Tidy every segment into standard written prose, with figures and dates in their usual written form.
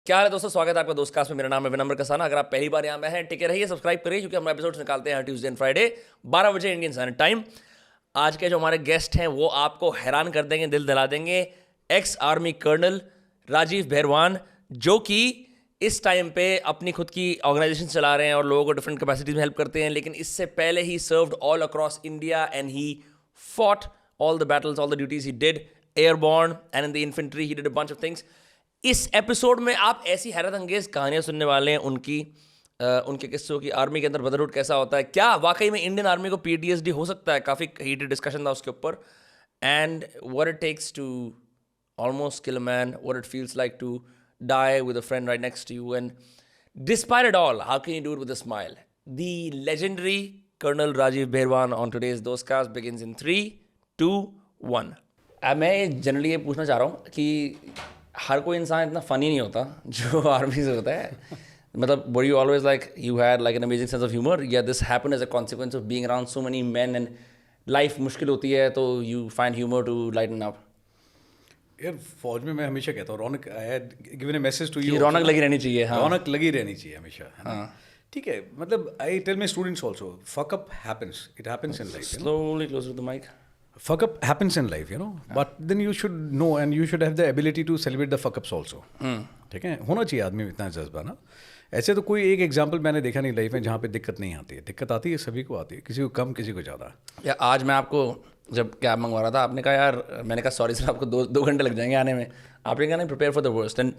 क्या हाल है दोस्तों, स्वागत है आपका दोस्त कास्ट में। मेरा नाम है विनम्र कसाना। अगर आप पहली बार यहाँ में हैं, टिके रहिए, सब्सक्राइब करिए, क्योंकि हम एपिसोड्स निकालते हैं हर ट्यूसडे एंड फ्राइडे 12 बजे इंडियन स्टैंडर्ड टाइम। आज के जो हमारे गेस्ट हैं वो आपको हैरान कर देंगे, दिल दिला देंगे। एक्स आर्मी कर्नल राजीव बहरवान, जो कि इस टाइम पे अपनी खुद की ऑर्गेनाइजेशन चला रहे हैं और लोगों को डिफरेंट कैपेसिटीज में हेल्प करते हैं, लेकिन इससे पहले ही served all across India and he fought all the battles, all the duties he did, airborne and in the infantry, he did a bunch of things. इस एपिसोड में आप ऐसी हैरत अंगेज कहानियां सुनने वाले हैं उनके किस्सों की। आर्मी के अंदर ब्रदरहुड कैसा होता है, क्या वाकई में इंडियन आर्मी को PTSD हो सकता है, काफ़ी हीटेड डिस्कशन था उसके ऊपर। And what it takes to almost kill a man, what it feels like to die with a friend right next to you, and despite it all, how can you do it with a smile? The legendary Colonel Rajiv Bhairwan on today's Dostcast begins in 3, 2, 1. अब मैं generally ये पूछना चाह रहा हूँ कि हर कोई इंसान इतना फ़नी नहीं होता जो आर्मी से होता है। मतलब were you always like you had like an amazing sense of humor? Yeah, this happened as a consequence of being around so many men and life मुश्किल होती है तो you find humor to lighten up. यार फौज में मैं हमेशा कहता हूँ Raunak, I had given a message to you, रौनक लगी रहनी चाहिए। हाँ, रौनक लगी रहनी चाहिए हमेशा, है ना? ठीक है, मतलब I tell my students also, fuck up happens, it happens in life, slowly closer to the mic. fuck up happens in life, you know, but then you should know and you should have the ability to celebrate the fuck ups also. ठीक है, होना चाहिए आदमी में इतना जज्बा ना। ऐसे तो कोई एक एग्जांपल मैंने देखा नहीं लाइफ में जहाँ पे दिक्कत नहीं आती है। दिक्कत आती है, सभी को आती है, किसी को कम किसी को ज़्यादा। या आज मैं आपको जब कैब मंगवा रहा था, आपने कहा यार, मैंने कहा सॉरी सर, आपको दो घंटे लग जाएंगे आने में। आपने कहा नहीं, prepare for the worst. And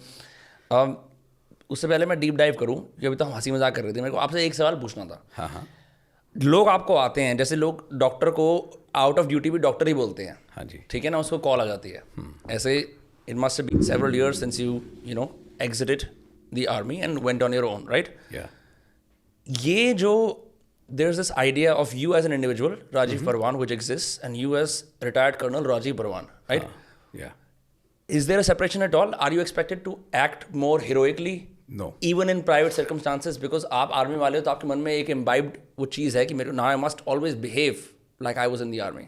उससे पहले मैं डीप डाइव करूँ, कि अभी तो हम हंसी मजाक कर रहे थे, मेरे को आपसे एक सवाल पूछना था। हाँ हाँ, लोग आपको आते हैं, जैसे लोग डॉक्टर को आउट ऑफ ड्यूटी भी डॉक्टर ही बोलते हैं। हाँ जी, ठीक है ना, उसको कॉल आ जाती है। ऐसे it must have been several years since you know exited the army and went on your own, right? या ये जो there's this idea of you as an individual, Rajiv Bhairwan, which exists, and you as retired Colonel Rajiv Bhairwan, right? या Is there a separation at all? Are you expected to act more heroically? No. Even in private circumstances? Because आप army वाले हो तो आपके मन में एक imbibed वो चीज़ है कि मेरे now I must always behave like I was in the army.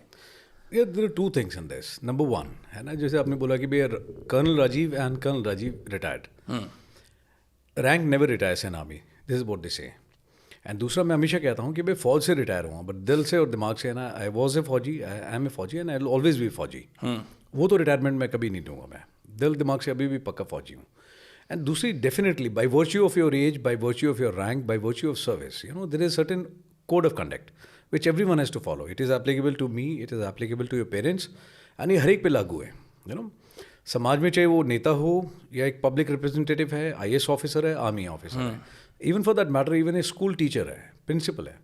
Yeah, there are two things in this. Number one, है ना, जैसे आपने बोला कि भैया colonel Rajiv and colonel Rajiv retired, rank never retires in army, this is what they say. And दूसरा, मैं हमेशा कहता हूँ कि भाई फौज से रिटायर हुआ, बट दिल से और दिमाग से, है ना, आई वॉज ए फौजी, आई एम ए फौजी and I will always be फौजी। वो तो रिटायरमेंट में कभी नहीं दूंगा मैं, दिल दिमाग से अभी भी पक्का फौजी हूँ। एंड दूसरी, definitely by virtue of your age, by virtue of your rank, by virtue of service, you know, there is certain code of conduct which everyone has to follow. It is applicable to me, it is applicable to your parents, and ये हर एक पे लागू है, you no, समाज में, चाहे वो नेता हो या एक पब्लिक रिप्रेजेंटेटिव है, IAS ऑफिसर है, आर्मी ऑफिसर है, even for that matter even a school teacher है, प्रिंसिपल है।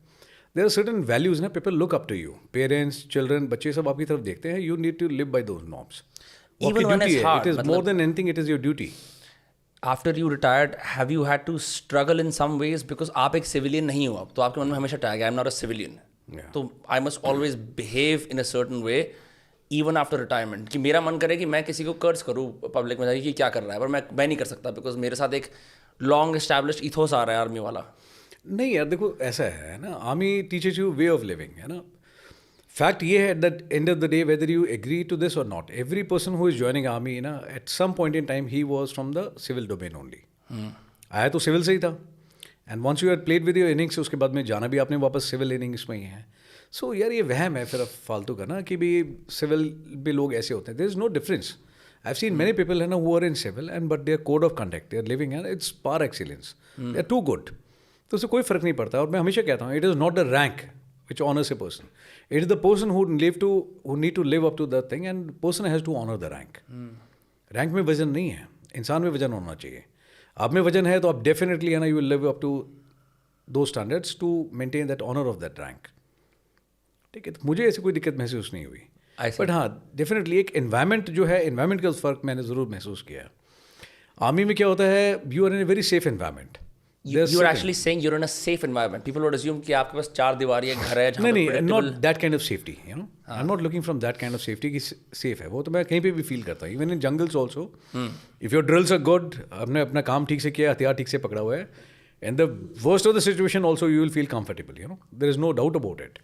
देयर आर सर्टेन वैल्यूज ना, people look up to you, parents, children, बच्चे सब आपकी तरफ देखते हैं। You need to live by those norms. Even when it's hard, it is more than anything, it is your duty. After you retired, have you had to struggle in some ways? Because आप एक civilian नहीं हो अब, तो आपके मन में हमेशा टैग है, I am not a civilian, तो I must always behave in a certain way even after retirement. कि मेरा मन करे कि मैं किसी को कर्ज करूँ पब्लिक में जाके कि क्या कर रहा है, पर मैं नहीं कर सकता, बिकॉज मेरे साथ एक लॉन्ग एस्टैब्लिश्ड इथोस आ रहा है आर्मी वाला। नहीं यार, देखो ऐसा है ना, army teachers you way of living, है ना। फैक्ट ये है that end of the day, whether you agree to this और नॉट, every person who is joining army, ना, at some point in time he was from the civil domain only. आया तो civil से ही था, and once you had played with your innings, उसके बाद में जाना भी आपने वापस सिविल इनिंग्स में ही है। सो यार ये वहम है फिर फालतू का ना, कि भी सिविल भी लोग ऐसे होते हैं। There is no difference. I have seen many people है ना who are in civil and but their code of conduct, their living है, it's par excellence, they are too good. तो उससे कोई फर्क नहीं पड़ता। और मैं हमेशा कहता हूँ, it is not the rank which honors a person. It is the person who need to live up to that thing, and person has to honor the rank. Rank में वजन नहीं है, इंसान में वजन होना चाहिए। आप में वजन है तो आप डेफिनेटली, है ना, you will live up to those standards to maintain that honour of that rank. ठीक है, तो मुझे ऐसी कोई दिक्कत महसूस नहीं हुई। बट हाँ, डेफिनेटली एक एनवायरनमेंट जो है, एनवायरनमेंट का फर्क मैंने ज़रूर महसूस किया। आर्मी में क्या होता है, you are in a very safe environment. You are actually saying you're in a safe environment. People would assume कि आपके पास 4 दीवारी है, घर है, नहीं, not that kind of safety, you know. I'm not looking from that kind of safety कि safe है। वो तो मैं कहीं पे भी फील करता हूँ, even in jungles also. If your drills are good, आपने अपना काम ठीक से किया, हथियार ठीक से पकड़ा हुआ है, and the worst of the situation also you will feel comfortable, you know. There is no doubt about it.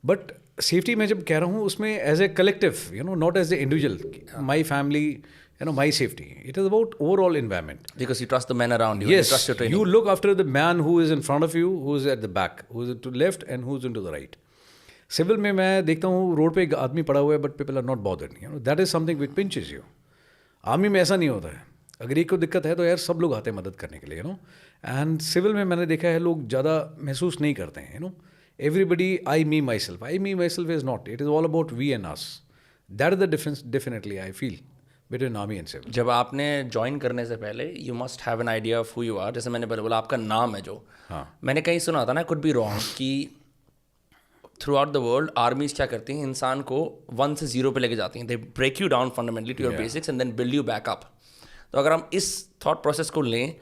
But safety मैं जब कह रहा हूँ, उसमें as a collective, you know, not as a individual. My family, my safety. It is about overall environment. Because you trust the men around you. And you trust your training. You look after the man who is in front of you, who is at the back, who is to the left and who is into the right. Civil में मैं देखता हूँ road पे एक आदमी पड़ा हुआ है but people are not bothered. That is something which pinches you. Army में ऐसा नहीं होता है. अगर एक को दिक्कत है तो यार सब लोग आते हैं मदद करने के लिए. एंड सिविल में मैंने देखा है लोग ज़्यादा महसूस नहीं करते हैं. Everybody, I, me, myself. I, me, myself is not. It is all about we and us. That is the difference, definitely, I feel, between army and civil. जब आपने ज्वाइन करने से पहले you must have an idea of who you are. जैसे मैंने पहले बोला आपका नाम है जो. हाँ. मैंने कहीं सुना था ना, could be wrong, कि थ्रू आउट द वर्ल्ड आर्मीज क्या करती हैं, इंसान को 1 से 0 पे लेके जाती हैं. They break you down fundamentally to your basics and then build you back up. तो अगर हम इस थॉट प्रोसेस को लें,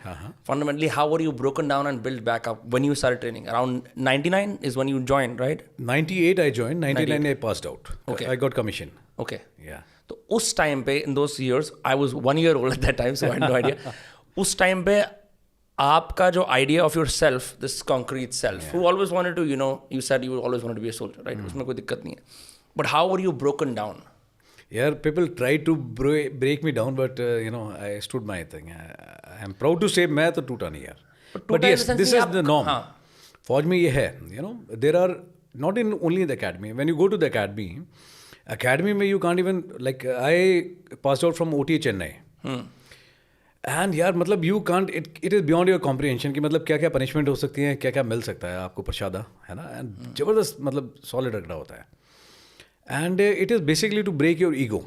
fundamentally how are you broken down and build back up when you started training? Around 99 is when you joined, right? 98 I joined, 99 I passed out. Okay. I got commission. Okay. Yeah. तो उस time पे, in those years, I was 1 year old at that time, so I had no idea. उस time पे आपका जो idea of yourself, this concrete self, who always wanted to, you said you always wanted to be a soldier, right? उसमें कोई दिक्कत नहीं है. But how are you broken down? Yeah, people tried to break me down, but I stood my thing. I am proud to say मैं तो टूटा नहीं यार. But yes, this is the norm. फौज में ये है, there are not in only the academy. When you go to the academy में you can't even, like I passed out from OTA Chennai. And यार मतलब you can't, it is beyond your comprehension कि मतलब क्या क्या punishment हो सकती है, क्या क्या मिल सकता है आपको प्रसादा, है ना? एंड ज़बरदस्त मतलब सॉलिड रगड़ा होता है. And it is basically to break your ego.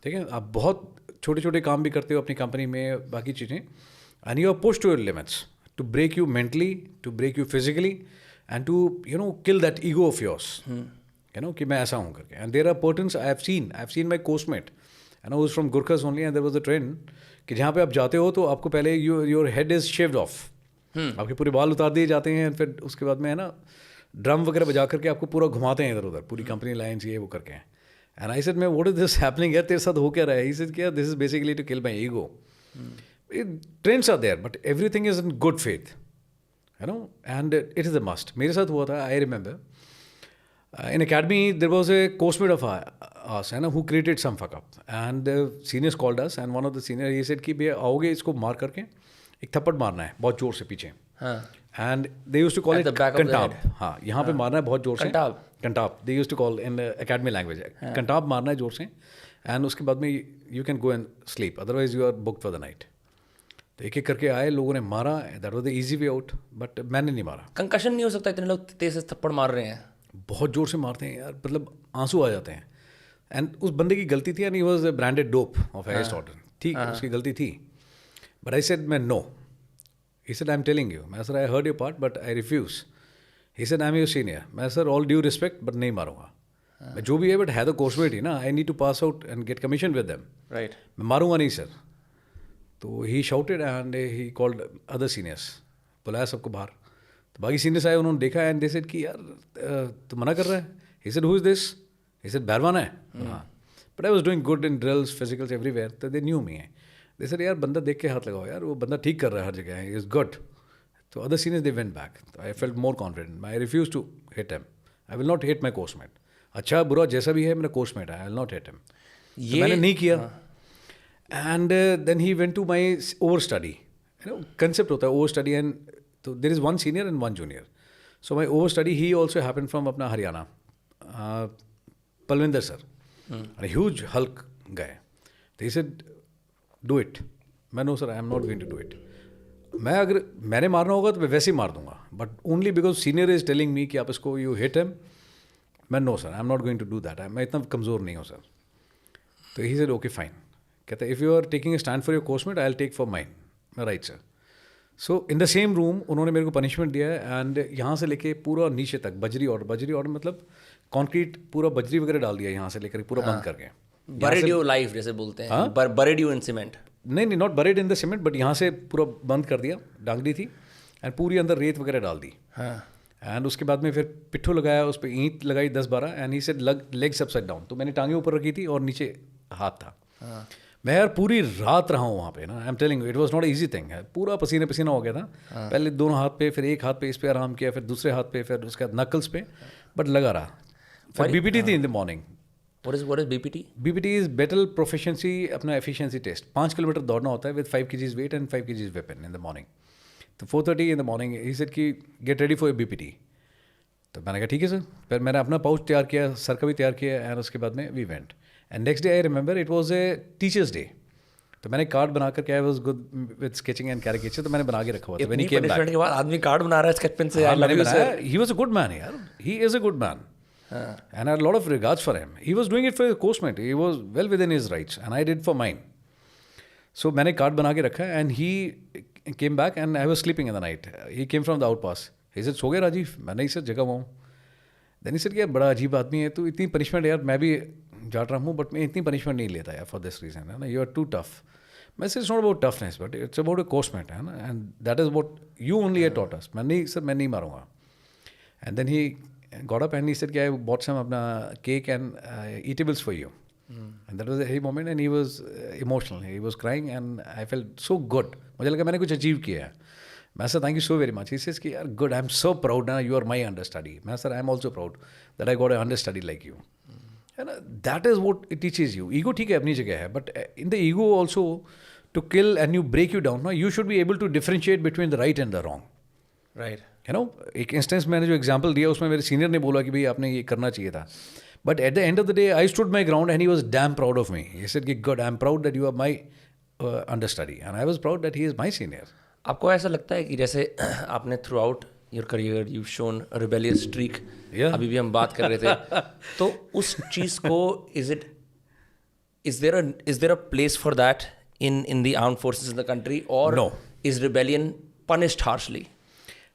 ठीक है, आप बहुत छोटे छोटे काम भी करते हो अपनी कंपनी में, बाकी चीज़ें, and you are push to your limits to break you mentally, to break you physically, and to kill that ego of yours, कि मैं ऐसा हूँ करके. And there are patterns I have seen my coursemate, and I was from Gurkhas only, and there was a trend कि जहाँ पे आप जाते हो तो आपको पहले your head is shaved off, आपके पूरे बाल उतार दिए जाते हैं, फिर उसके बाद में है ना ड्रम वगैरह बजा करके आपको पूरा घुमाते हैं इधर उधर, पूरी कंपनी लाइन्स ये वो करके. एंड आई सेड मैं व्हाट इज दिस हैपनिंग यार, तेरे साथ हो क्या रहा है? ही सेड क्या, this is basically to kill my ego. Trends are there but everything is in good faith, and it is a must. मेरे साथ हुआ था, I remember in academy there was a coursemate of us, है ना, who created some fuck up, and the seniors called us, and one of the senior he said कि भैया आओगे इसको मार करके एक थप्पड़ मारना है बहुत जोर से पीछे. And they used to call it कंटाब. हाँ, यहाँ पे मारना है बहुत जोर से, कंटाब they used to call in academy language. कंटाब मारना है जोर से, एंड उसके बाद में you can go and sleep, otherwise you are booked for the night. तो एक एक करके आए, लोगों ने मारा, that was the easy way out, but मैंने नहीं मारा. कंकशन नहीं हो सकता? इतने लोग तेज से थप्पड़ मार रहे हैं, बहुत जोर से मारते हैं यार, मतलब आंसू आ जाते हैं. एंड उस बंदे की गलती थी, and he was branded dope of highest order. ठीक, उसकी गलती थी, बट आई सेड मैं no. He said, I'm telling you. मैं sir, I heard your part, but I refuse. He said, I'm your senior. मैं sir, all due respect, but नहीं मारूंगा. मैं जो भी है, but है तो कोर्समेट ही ना. I need to pass out and get commission with them. Right. मैं मारूंगा नहीं सर. तो he shouted and he called other seniors. बुलाया सबको बाहर. तो बाकी सीनियर्स आए, उन्होंने देखा and they said कि यार तू मना कर रहा है. He said, who is this? He said, बैरवान है. हाँ. But I was doing good in drills, physicals, everywhere. So they knew me. Sir यार बंदा देख के हाथ लगाओ यार, वो बंदा ठीक कर रहा है हर जगह, इज गुड. तो other seniors they went back. I felt more confident. I refuse to hit him. I will not hit my coursemate. अच्छा बुरा जैसा भी है, मेरा कोर्समेट है, I will not hit him. ये मैंने नहीं किया. And then he went to my over study. Concept होता है ओवर स्टडी, एंड तो there is one senior and one junior. So my over study he also happen from अपना Haryana, Palwinder sir, huge hulk guy. तो he said do it. मैं no sir, I am not going to do it. मैं अगर मैंने मारना होगा तो मैं वैसे ही मार दूंगा, but only because senior is telling me कि आप इसको यू हिट हिम. मैं no sir, I am not going to do that. मैं इतना कमज़ोर नहीं हूँ सर. तो ही सेड ओके फाइन. कहता है if you are taking a stand for your coursemate, I will take for mine. मैं right sir. So in the same room उन्होंने मेरे को पनिशमेंट दिया है, एंड यहाँ से लेके पूरा नीचे तक बजरी ऑर्डर मतलब कॉन्क्रीट पूरा बजरी वगैरह डाल दिया, यहाँ से लेकर पूरा बंद करके. बuried you life जैसे बोलते हैं, buried you in cement. नहीं, not buried in the cement, but यहाँ से पूरा बंद कर दिया, डांगरी थी, एंड पूरी अंदर रेत वगैरह डाल दी. एंड उसके बाद में फिर पिट्ठू लगाया, उस पर ईंट लगाई 10-12, and he said legs upside down. तो मैंने टांगे ऊपर रखी थी और नीचे हाथ था. मैं यार पूरी रात रहा हूँ वहाँ पे ना. I am telling you, it was not easy thing. पूरा पसीना हो गया था. पहले दोनों हाथ पे, फिर एक हाथ पे, इस पे आराम किया, फिर दूसरे हाथ पे, फिर उसके बाद नकल्स पे, बट लगा रहा. फिर बीपीटी थी in the morning. What is BPT? BPT is Battle Proficiency अपना efficiency test. 5 किलोमीटर दौड़ना होता है with 5 kgs weight and 5 kgs weapon in the morning. तो 4:30 in the morning he said कि get ready for a BPT. तो मैंने कहा ठीक है सर. फिर मैंने अपना पाउच तैयार किया, सर का भी तैयार किया, और उसके बाद में we went. And next day I remember it was a teacher's day. तो मैंने कार्ड बना करके I was good with sketching and caricature, तो मैंने बना के रखा हुआ था. व्हेन ही केम बैक के बाद आदमी कार्ड बना रहा है स्केच पेन से. यार मैंने बनाया. He was a good man यार. He is a good man. And I had a lot of regards for him. He was doing it for his coursemate. He was well within his rights, and I did for mine. So मैंने card बना के रखा, and he came back, and I was sleeping in the night. He came from the outpass. He said, सो गया राजीव? मैंने इसे जगह हुआ हूँ. Then he said, यार बड़ा अजीब आदमी है तो, इतनी पनिशमेंट यार मैं भी जाट रहा हूँ, बट मैं इतनी पनिशमेंट नहीं लेता यार फॉर दिस रीजन, है ना. You are too tough. मैं sir it's not about toughness, but it's about a coursemate, है ना. And that is what you only had taught us. मैं नहीं सर, मैं नहीं मारूंगा. And then he got up and he said, I bought some apna cake and eatables for you. And that was a heavy moment, and he was emotional. He was crying and I felt so good. मुझे लगा मैंने कुछ achieve किया है. मैं sir thank you so very much. He says कि यार good, I am so proud ना, यू आर माई अंडरस्टडी. मैं sir I am also proud that I got a understudy like you. है ना. That is what it teaches you. Ego ठीक है अपनी जगह है, but in the ego also to kill and you break you down, you should be able to differentiate between the right and the wrong. Right. You know, एक instance मैंने जो example दिया उसमें मेरे सीनियर ने बोला कि भाई आपने ये करना चाहिए था, but at the end of the day I stood my ground and he was damn proud of me. He said कि good, I am proud that you are my understudy, and I was proud that he is my senior. आपको ऐसा लगता है कि जैसे आपने throughout your career you shown rebellious streak, अभी भी हम बात कर रहे थे, तो उस चीज़ को is there a place for that in the armed forces in the country, और No. Is rebellion punished harshly?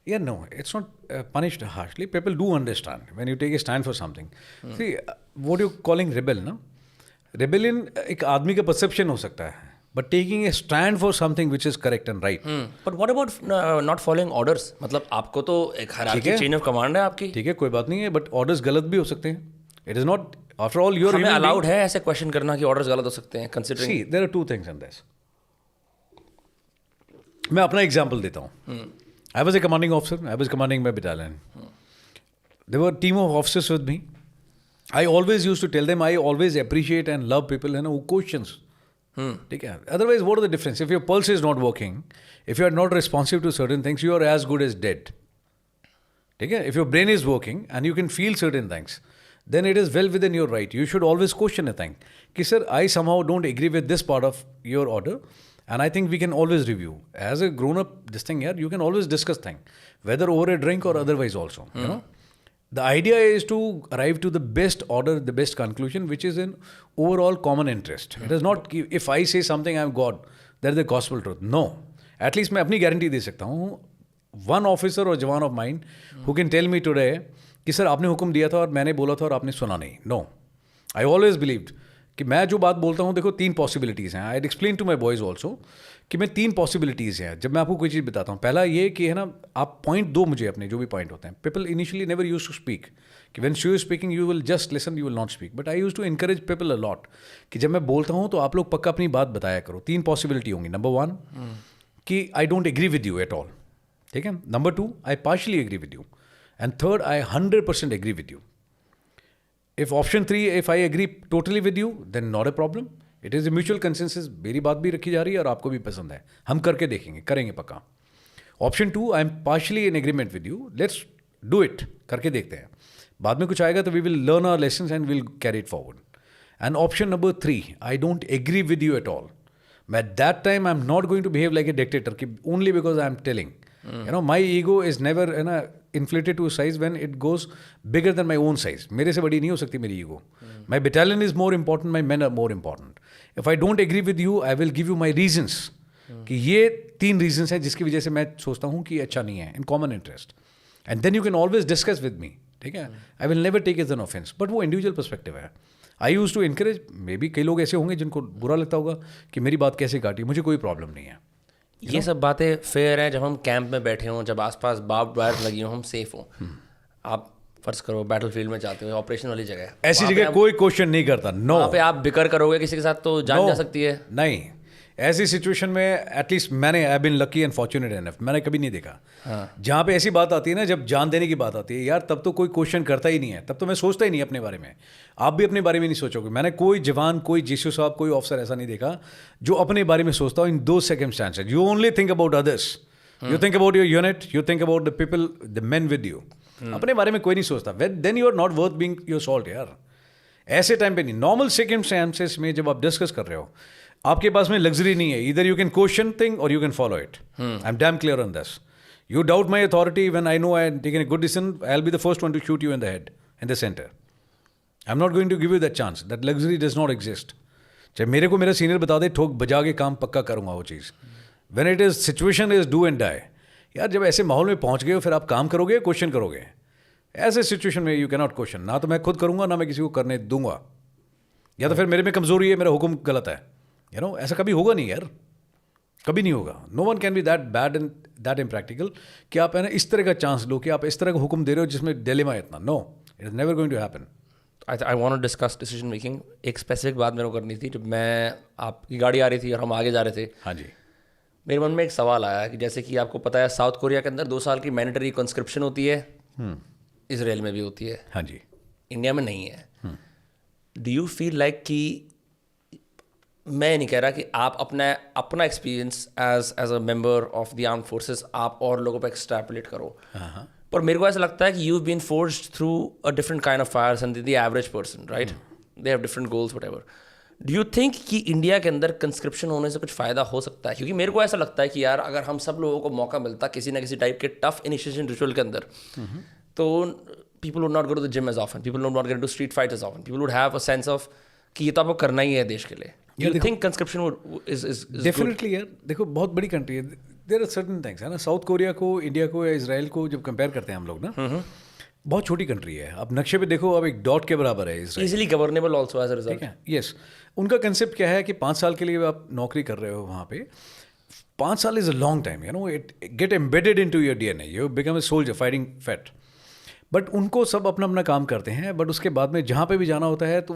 Yeah, no, it's not punished harshly. People do understand when you take a stand for something. See, what you're calling rebel, ना? Rebellion एक आदमी का perception हो सकता है, but taking a stand for something which is correct and right. But what about not following orders? मतलब आपको तो एक hierarchy chain of command है आपकी. ठीक है, कोई बात नहीं है, but orders गलत भी हो सकते हैं. It is not, after all, you're हमें allowed है ऐसे question करना कि orders गलत हो सकते हैं, considering. See, there are two things in this. मैं अपना example देता हूँ. I was a commanding officer. I was commanding my battalion. There were a team of officers with me. I always used to tell them I always appreciate and love people, you know, who questions. ठीक है. Otherwise, what is the difference? If your pulse is not working, if you are not responsive to certain things, you are as good as dead. ठीक है. If your brain is working and you can feel certain things, then it is well within your right. You should always question a thing. कि sir, I somehow don't agree with this part of your order. And I think we can always review. As a grown-up, this thing here, you can always discuss thing, whether over a drink or otherwise also. You know, the idea is to arrive to the best order, the best conclusion, which is in overall common interest. It is not if I say something, I am God. That is the gospel truth. No, at least मैं अपनी guarantee दे सकता हूँ. One officer or जवान of mine who can tell me today कि sir आपने हुक्म दिया था और मैंने बोला था और आपने सुना नहीं. No, I always believed कि मैं जो बात बोलता हूँ, देखो 3 पॉसिबिलिटीज़ हैं. I explain to my boys also कि मैं 3 पॉसिबिलिटीज़ हैं जब मैं आपको कोई चीज़ बताता हूँ. पहला ये कि है ना, आप पॉइंट दो मुझे अपने जो भी पॉइंट होते हैं. People initially never use to speak, कि when she is speaking you will just listen, you will not speak. But I use to encourage people a lot कि जब मैं बोलता हूँ तो आप लोग पक्का अपनी बात बताया करो. 3 पॉसिबिलिटी होंगी. नंबर 1 कि I don't agree with you at all. ठीक है. Number 2 I partially agree with you. And third I 100% agree with you. If option 3, if I agree totally with you, then not a problem. It is a mutual consensus. मेरी बात भी रखी जा रही है और आपको भी पसंद है. हम करके देखेंगे, करेंगे पक्का. Option 2, I am partially in agreement with you. Let's do it. करके देखते हैं. बाद में कुछ आएगा तो we will learn our lessons and we'll carry it forward. And option number 3, I don't agree with you at all. At that time, I'm not going to behave like a dictator only because I'm telling. You know, my ego is never inflated to a size when it goes bigger than my own size. मेरे से बड़ी नहीं हो सकती मेरी ego. My battalion is more important. My men are more important. If I don't agree with you, I will give you my reasons. कि ये 3 reasons हैं जिसकी वजह से मैं सोचता हूँ कि अच्छा नहीं है. In common interest. And then you can always discuss with me. ठीक है. I will never take it as an offense. But वो individual perspective है. I used to encourage. Maybe कई लोग ऐसे होंगे जिनको बुरा लगता होगा कि मेरी बात कैसे काटी. मुझे कोई प्रॉब्लम नहीं है. ये सब बातें फेयर हैं जब हम कैंप में बैठे हों, जब आसपास बार्ब वायर लगी हो, हम सेफ हों. आप फर्ज करो बैटल फील्ड में जाते हो, ऑपरेशन वाली जगह है, ऐसी जगह कोई क्वेश्चन नहीं करता. नो, वहाँ पे आप बिकर करोगे किसी के साथ तो जान जा सकती है. नहीं, ऐसी सिचुएशन में एटलीस्ट मैंने I been lucky and fortunate enough, मैंने कभी नहीं देखा जहाँ पे ऐसी बात आती है ना, जब जान देने की बात आती है यार, तब तो कोई क्वेश्चन करता ही नहीं है, तब तो मैं सोचता ही नहीं अपने बारे में। आप भी अपने बारे में नहीं सोचोगे। मैंने कोई जवान, कोई जीसू साहब, कोई ऑफिसर ऐसा नहीं देखा जो अपने बारे में सोचता हो इन दो circumstances. You only think about others, you think about your unit, you think about the people, the men with you. अपने बारे में कोई नहीं सोचता। Then you are not worth being your salt यार। ऐसे टाइम पे नहीं, नॉर्मल सर्कमस्टेंसेस में जब आप डिस्कस कर रहे हो, आपके पास में लग्जरी नहीं है, इधर यू कैन क्वेश्चन थिंग और you can follow it. I am dam clear on this. You doubt my authority when I know I have taken a good decision, I'll be the first one to shoot you in the head, in the center. I'm not going to give you that chance. That luxury does not exist. चाहे मेरे को मेरा senior बता दे, ठोक बजा के काम पक्का करूँगा वो चीज़। When it is situation is do and die. यार जब ऐसे माहौल में पहुँच गए हो, फिर आप काम करोगे, क्वेश्चन करोगे। ऐसे सिचुएशन में यू कैनॉट क्वेश्चन। ना तो मैं खुद करूँगा, ना मैं किसी को करने दूंगा। या तो फिर मेरे में कमजोरी है, मेरा हुक्म गलत है। यू नो, ऐसा कभी होगा नहीं यार, कभी नहीं होगा। No one can be that bad and that impractical कि आप है ना इस तरह का चांस लो कि आप इस तरह का हुक्म दे रहे हो जिसमें डिलेमा है इतना। No, it is never going to happen. I want to discuss decision making. एक स्पेसिफिक बात मेरे को करनी थी। जब मैं, आपकी गाड़ी आ रही थी और हम आगे जा रहे थे, हाँ जी, मेरे मन में एक सवाल आया कि जैसे कि आपको पता है साउथ कोरिया के अंदर 2 साल की मैंडेटरी कंस्क्रिप्शन होती है, इसराइल में भी होती है, हाँ जी, इंडिया में नहीं है। डू यू फील लाइक कि, मैं नहीं कह रहा कि आप अपना experience as a member of the armed forces आप और लोगों पर एक्सट्रैपोलेट करो, पर मेरे को ऐसा लगता है कि you been forced through a different kind of fires and the average person, right? They have different goals, whatever. Do you think कि इंडिया के अंदर कंस्क्रिप्शन होने से कुछ फ़ायदा हो सकता है? क्योंकि मेरे को ऐसा लगता है कि यार अगर हम सब लोगों को मौका मिलता किसी ना किसी टाइप के टफ इनिशिएशन रिचुअल के अंदर, तो people would not go to the gym as often, people would not get to street fight as often, people would have a sense of कि ये तो आपको करना ही है देश के लिए। You think conscription is definitely यार। देखो बहुत बड़ी कंट्री है, देयर आर सर्टेन थिंग्स है ना। साउथ कोरिया को, इंडिया को या इसराइल को जब कंपेयर करते हैं हम लोग ना, बहुत छोटी कंट्री है। अब नक्शे पे देखो, अब एक डॉट के बराबर है Israel. easily governable also as a result. ठीक है, यस। उनका कंसेप्ट क्या है कि 5 साल के लिए आप नौकरी कर रहे हो वहाँ पे। 5 साल is a long time, you know, it get embedded into your DNA, you become a soldier fighting fat. But उनको सब अपना अपना काम करते हैं, बट उसके बाद में जहाँ पे भी जाना होता है तो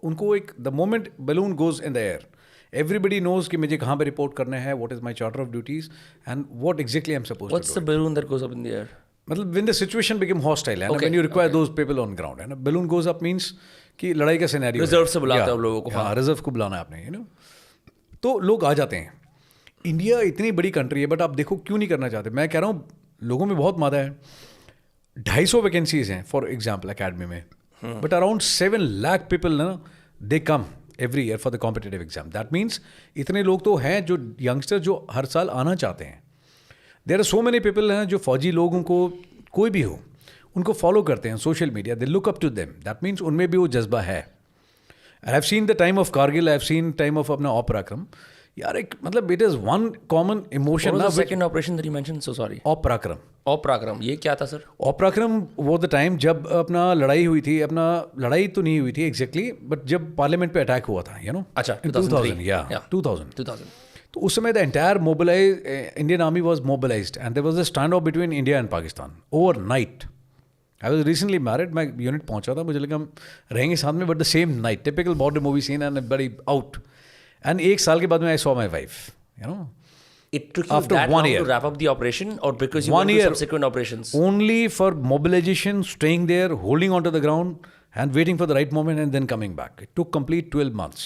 उनको एक, the moment balloon goes in the air, everybody knows कि मुझे कहाँ पे रिपोर्ट करना है, what is my charter of duties and what exactly I am supposed to do. What's the balloon that goes up in the air? मतलब when the situation become hostile है ना, when you require those people on ground है ना, balloon goes up means कि लड़ाई का scenario, reserve से बुलाते हैं लोगों को। हाँ, रिजर्व को बुलाना है आपने, यू नो, तो लोग आ जाते हैं। इंडिया इतनी बड़ी कंट्री है, बट आप देखो क्यों नहीं करना चाहते। मैं कह रहा हूँ लोगों में बहुत मादा है। 250 वैकेंसीज हैं फॉर एग्जाम्पल अकेडमी में, बट अराउंड 7 लाख पीपल ना they come every year for the competitive exam. That means इतने लोग तो हैं जो यंगस्टर जो हर साल आना चाहते हैं। There are so many people हैं जो फौजी लोगों को, कोई भी हो, उनको फॉलो करते हैं social media, they look up to them. That means उनमें भी वो जज्बा है। I have seen the time of Kargil, I have seen time of अपना ऑपराक्रम। यार एक मतलब it is one common emotion ना। Second operation that you mention, so sorry, ऑपराक्रम। ऑपराक्रम, ये क्या था सर? ऑपराक्रम वो द टाइम जब अपना लड़ाई हुई थी, अपना लड़ाई तो नहीं हुई थी एग्जैक्टली, बट जब पार्लियामेंट पे अटैक हुआ था, यू नो, अच्छा, 2000, या 2000। तो उस समय the entire Indian army was mobilised and there was a stand off between India and Pakistan overnight. I was recently married, मैं यूनिट पहुंचा था, मुझे लगा हम रहेंगे साथ में, but the same night, typical border movie scene and बड़ी आउट। एंड 1 साल के बाद में I saw my wife, you know. It took you After that 1 long year. to wrap up the operation, or because you 1 went to year. subsequent operations? Only for mobilization, staying there, holding onto the ground and waiting for the right moment and then coming back. It took complete 12 months,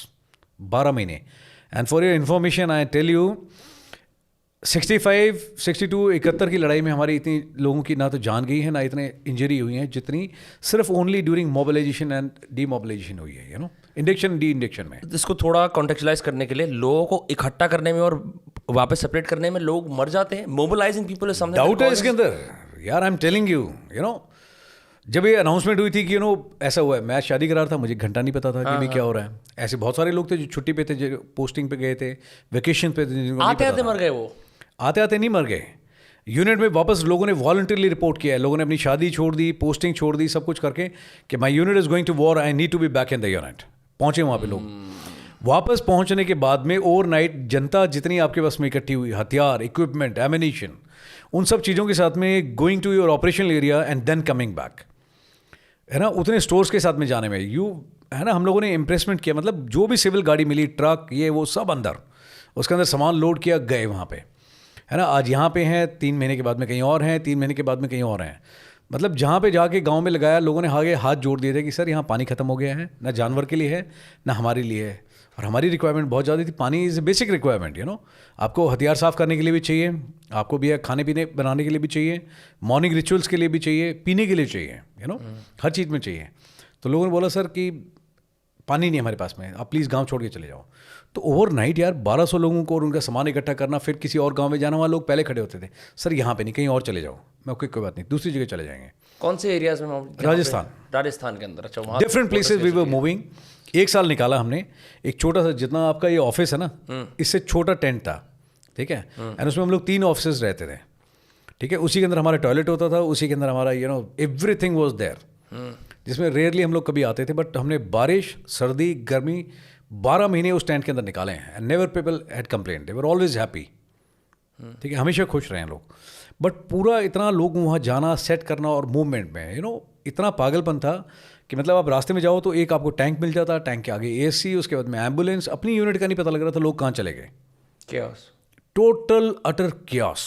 12 महीने. And for your information, I tell you, 65, 62, 71 की लड़ाई में हमारी इतनी लोगों की ना तो जान गई है, ना इतने इंजरी हुई हैं जितनी सिर्फ only during mobilisation and demobilisation हुई है, you know, induction deinduction में। इसको थोड़ा कॉन्टेक्चुअलाइज करने के लिए, लोगों को इकट्ठा करने में और वापस सेपरेट करने में लोग मर जाते हैं। Mobilising people is something, doubt है इसके अंदर यार। आई am telling you, you know, जब ये अनाउंसमेंट हुई थी कि यू नो ऐसा हुआ है, मैं शादी करा रहा था, मुझे घंटा नहीं पता था कि भी क्या हो रहा है। ऐसे बहुत सारे लोग थे जो छुट्टी पे थे, जो पोस्टिंग पे गए थे, वेकेशन पे थे, आते आते मर गए। वो आते आते नहीं मर गए, यूनिट में वापस लोगों ने वॉलंटरली रिपोर्ट किया है। लोगों ने अपनी शादी छोड़ दी, पोस्टिंग छोड़ दी, सब कुछ करके कि my unit is going to war, I need to be back in the unit. पहुंचे वहाँ पे लोग। वापस पहुंचने के बाद में ओवरनाइट जनता जितनी आपके पास में इकट्ठी हुई, हथियार, इक्विपमेंट, एमिनेशन, उन सब चीज़ों के साथ में going to your operational area and then coming back, है ना, उतने स्टोर्स के साथ में जाने में है ना, हम लोगों ने इम्प्रेसमेंट किया। मतलब जो भी सिविल गाड़ी मिली, ट्रक, ये वो सब अंदर, उसके अंदर सामान लोड किया, गए वहाँ पे, है ना। आज यहाँ पे हैं, 3 महीने के बाद में कहीं और हैं, 3 महीने के बाद में कहीं और हैं। मतलब जहाँ पे जाके गांव में लगाया, लोगों ने आगे हाथ जोड़ दिए थे कि सर यहाँ पानी खत्म हो गया है, ना जानवर के लिए है ना हमारे लिए है। और हमारी रिक्वायरमेंट बहुत ज़्यादा थी। पानी is a basic requirement, you know. आपको हथियार साफ़ करने के लिए भी चाहिए, आपको भी खाने पीने बनाने के लिए भी चाहिए, मॉर्निंग रिचुअल्स के लिए भी चाहिए, पीने के लिए चाहिए, यू नो, हर चीज़ में चाहिए। तो लोगों ने बोला सर कि पानी नहीं हमारे पास में, आप प्लीज़ गांव छोड़ के चले जाओ। तो ओवरनाइट यार 1200 लोगों को और उनका सामान इकट्ठा करना, फिर किसी और गांव में जाना। वहाँ लोग पहले खड़े होते थे, सर यहाँ पे नहीं, कहीं और चले जाओ। मैं ओके कोई बात नहीं, दूसरी जगह चले जाएंगे। कौन से एरियाज में? राजस्थान के अंदर। अच्छा, वहाँ different places we were moving. 1 साल निकाला हमने। एक छोटा सा, जितना आपका ये ऑफिस है ना, इससे छोटा टेंट था, ठीक है। एंड उसमें हम लोग 3 ऑफिसेज रहते थे, ठीक है। उसी के अंदर हमारा टॉयलेट होता था, उसी के अंदर हमारा you know everything was there, जिसमें रेयरली हम लोग कभी आते थे। बट हमने बारिश, सर्दी, गर्मी 12 महीने उस टेंट के अंदर निकाले हैं। And never people had complaint, they were always happy, ठीक है। हमेशा खुश रहे हैं लोग। बट पूरा इतना लोग वहाँ जाना, सेट करना और मूवमेंट में, यू नो, इतना पागलपन था कि मतलब आप रास्ते में जाओ तो एक आपको टैंक मिल जाता, टैंक के आगे एसी, उसके बाद में एम्बुलेंस। अपनी यूनिट का नहीं पता लग रहा था लोग कहाँ चले गए। chaos। Total utter chaos,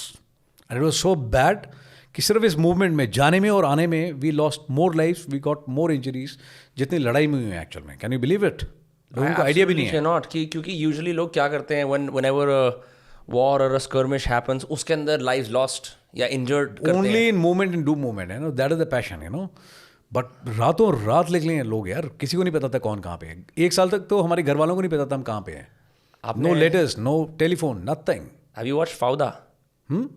and it was so bad कि सिर्फ इस मूवमेंट में जाने में और आने में we lost more lifes, we got more injuries जितनी लड़ाई में हुई है एक्चुअल में। Can you believe it? लोगों को आइडिया भी नहीं है। नॉट कि क्योंकि यूजुअली लोग क्या करते हैं, whenever a war or a skirmish happens, उसके अंदर लाइव्स लॉस्ट या इंजर्ड करते हैं। Only in movement, in do movement, you know, that is the passion, you know. But रातों रात निकले हैं लोग यार, किसी को नहीं पता था कौन कहाँ पे है। 1 साल तक तो हमारे घर वालों को नहीं पता था हम कहाँ पे हैं। No letters, no telephone, nothing. Have you watched Fauda?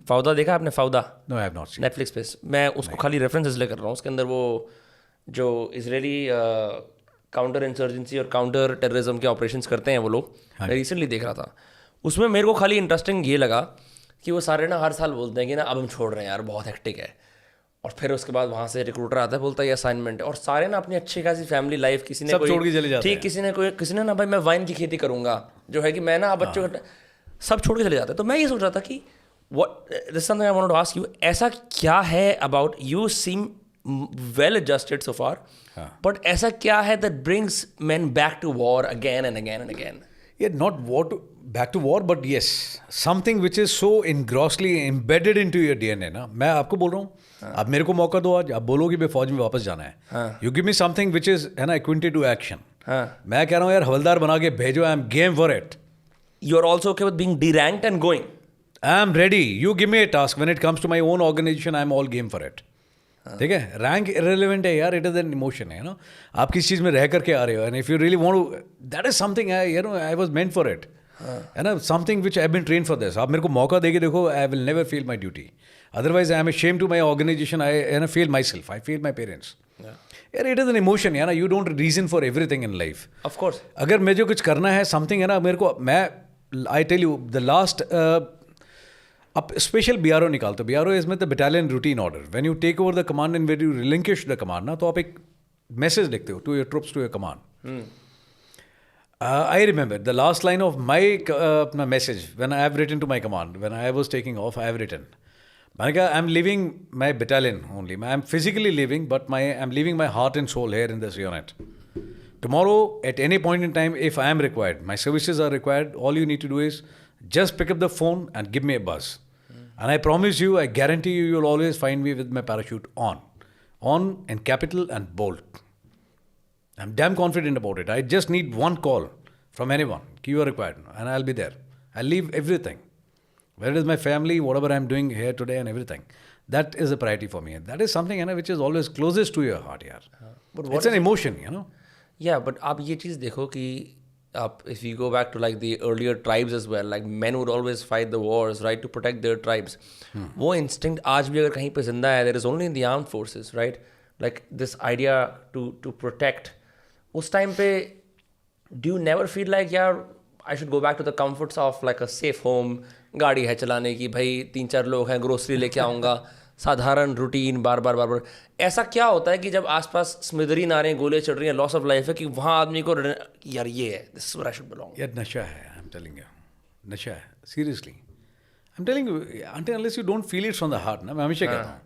Fauda देखा आपने? Fauda no, I have not seen. Netflix पे। मैं उसको खाली रेफरेंस इसलिए कर रहा हूँ, उसके अंदर वो जो इजरायली काउंटर इंसर्जेंसी और काउंटर टेररिज्म के ऑपरेशंस करते हैं वो लोग, मैं रिसेंटली देख रहा था। उसमें मेरे को खाली इंटरेस्टिंग ये लगा कि वो सारे ना हर साल बोलते हैं कि ना अब हम छोड़ रहे हैं यार, बहुत हेक्टिक है। और फिर उसके बाद वहाँ से रिक्रूटर आता है, बोलता है ये असाइनमेंट है। और सारे ना अपनी अच्छी खासी फैमिली लाइफ, किसी ने सब छोड़ के चले जाते हैं। ठीक, किसी ने ना भाई मैं वाइन की खेती करूँगा, जो है कि मैं ना बच्चों का, सब छोड़ के चले जाते हैं। तो मैं ये सोच रहा था कि this something I wanted to ask you, ऐसा क्या है about you, seem well adjusted so far, but ऐसा क्या है that brings men back to war again and again and again? Yeah, not war back to war, but yes, something which is so engrossly embedded into your DNA ना। मैं आपको बोल रहा हूँ, आप मेरे को मौका दो आज, आप बोलो कि मैं फौज में वापस जाना है, you give me something which is, है ना, इक्विटी टू एक्शन। मैं कह रहा हूँ यार हवलदार बना के भेजो, I am game for it. You are also okay with being deranked and going? I am ready, you give me a task, when it comes to my own organisation I am all game for it. ठीक है, rank irrelevant है यार, it is an emotion है ना। आप किस चीज़ में रह करके आ रहे हो, and if you really want to, that is something, you know, I was meant for it, है ना, something which I have been train for this. आप मेरे को मौका देके देखो, I will never feel my duty, otherwise I am ashamed to my organisation, I fail myself, I fail my parents. यार it is an emotion, यार you don't reason for everything in life. Of course. अगर मुझे कुछ करना है, something है ना, मेरे को, मैं, I tell you the last, अब स्पेशल BRO निकालते हो, BRO इज में the battalion routine order, when you take over the command and when you relinquish the command ना, तो आप एक मैसेज लिखते हो to your troops, to your command. I remember the last line of my अपना message when I have written to my command, when I was taking off, I have written, मैंने कहा I am living my battalion only, I am physically living, but I am living my heart and soul here in this unit. Tomorrow, at any point in time, if I am required, my services are required, all you need to do is just pick up the phone and give me a buzz. And I promise you, I guarantee you, you'll always find me with my parachute on in capital and bold. I'm damn confident about it. I just need one call from anyone, you are required, and I'll be there. I'll leave everything. Where is my family, whatever I'm doing here today and everything. That is a priority for me. That is something, you know, which is always closest to your heart, yaar. But it's an emotion, you know. Yeah, but आप ये चीज़ देखो कि आप, if you go back to like the earlier tribes as well, like men would always fight the wars, right, to protect their tribes. वो instinct आज भी अगर कहीं पे जिंदा है, there is only in the armed forces, right? Like this idea to protect. उस time पे do you never feel like यार I should go back to the comforts of like a safe home, गाड़ी है चलाने की, भाई 3-4 लोग हैं, ग्रोसरी लेके आऊँगा, साधारण रूटीन, बार बार ऐसा क्या होता है कि जब आसपास स्मिदरीन आ रहे हैं, गोले चढ़ रही हैं, लॉस ऑफ लाइफ है, कि वहाँ आदमी को यार ये है, this is where I should belong. यार नशा है, आई एम टेलिंग यू, नशा है, seriously I am telling you, until unless you don't feel it from the heart ना। मैं हमेशा कहता हूँ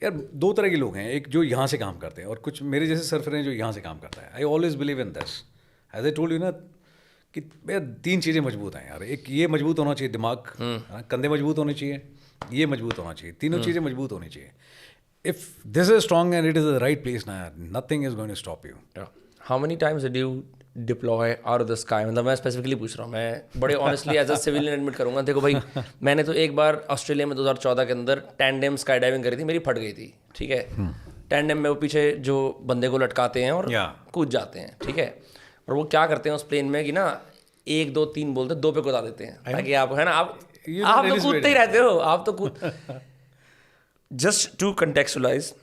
यार, 2 तरह के लोग हैं, एक जो यहाँ से काम करते हैं और कुछ मेरे जैसे सर्फर हैं जो यहाँ से काम करता है। I always believe in this, as I told you ना, कि भैया 3 चीज़ें मजबूत हैं यार। एक ये मजबूत होना चाहिए दिमाग, कंधे मजबूत होने चाहिए, ये मजबूत होना चाहिए, तीनों चीज़ें मजबूत होनी चाहिए। If this is strong and it is the right place ना यार, nothing is going to stop you. How many times did you deploy out of the sky? मतलब मैं स्पेसिफिकली पूछ रहा हूँ, मैं बड़े honestly as a civilian admit करूँगा। देखो भाई, मैंने तो एक बार ऑस्ट्रेलिया में 2014 के अंदर टैंडेम स्काई डाइविंग करी थी, मेरी फट गई थी, ठीक है। टैंडेम में वो पीछे जो बंदे को लटकाते हैं और कूद जाते हैं, ठीक है। और वो क्या करते हैं उस प्लेन में कि ना 1 2 3 बोलते 2 पे कूदा देते हैं, ताकि आप है ना आप तो कूदते ही रहते हो, आप तो कूद। जस्ट टू कंटेक्चुअलाइज,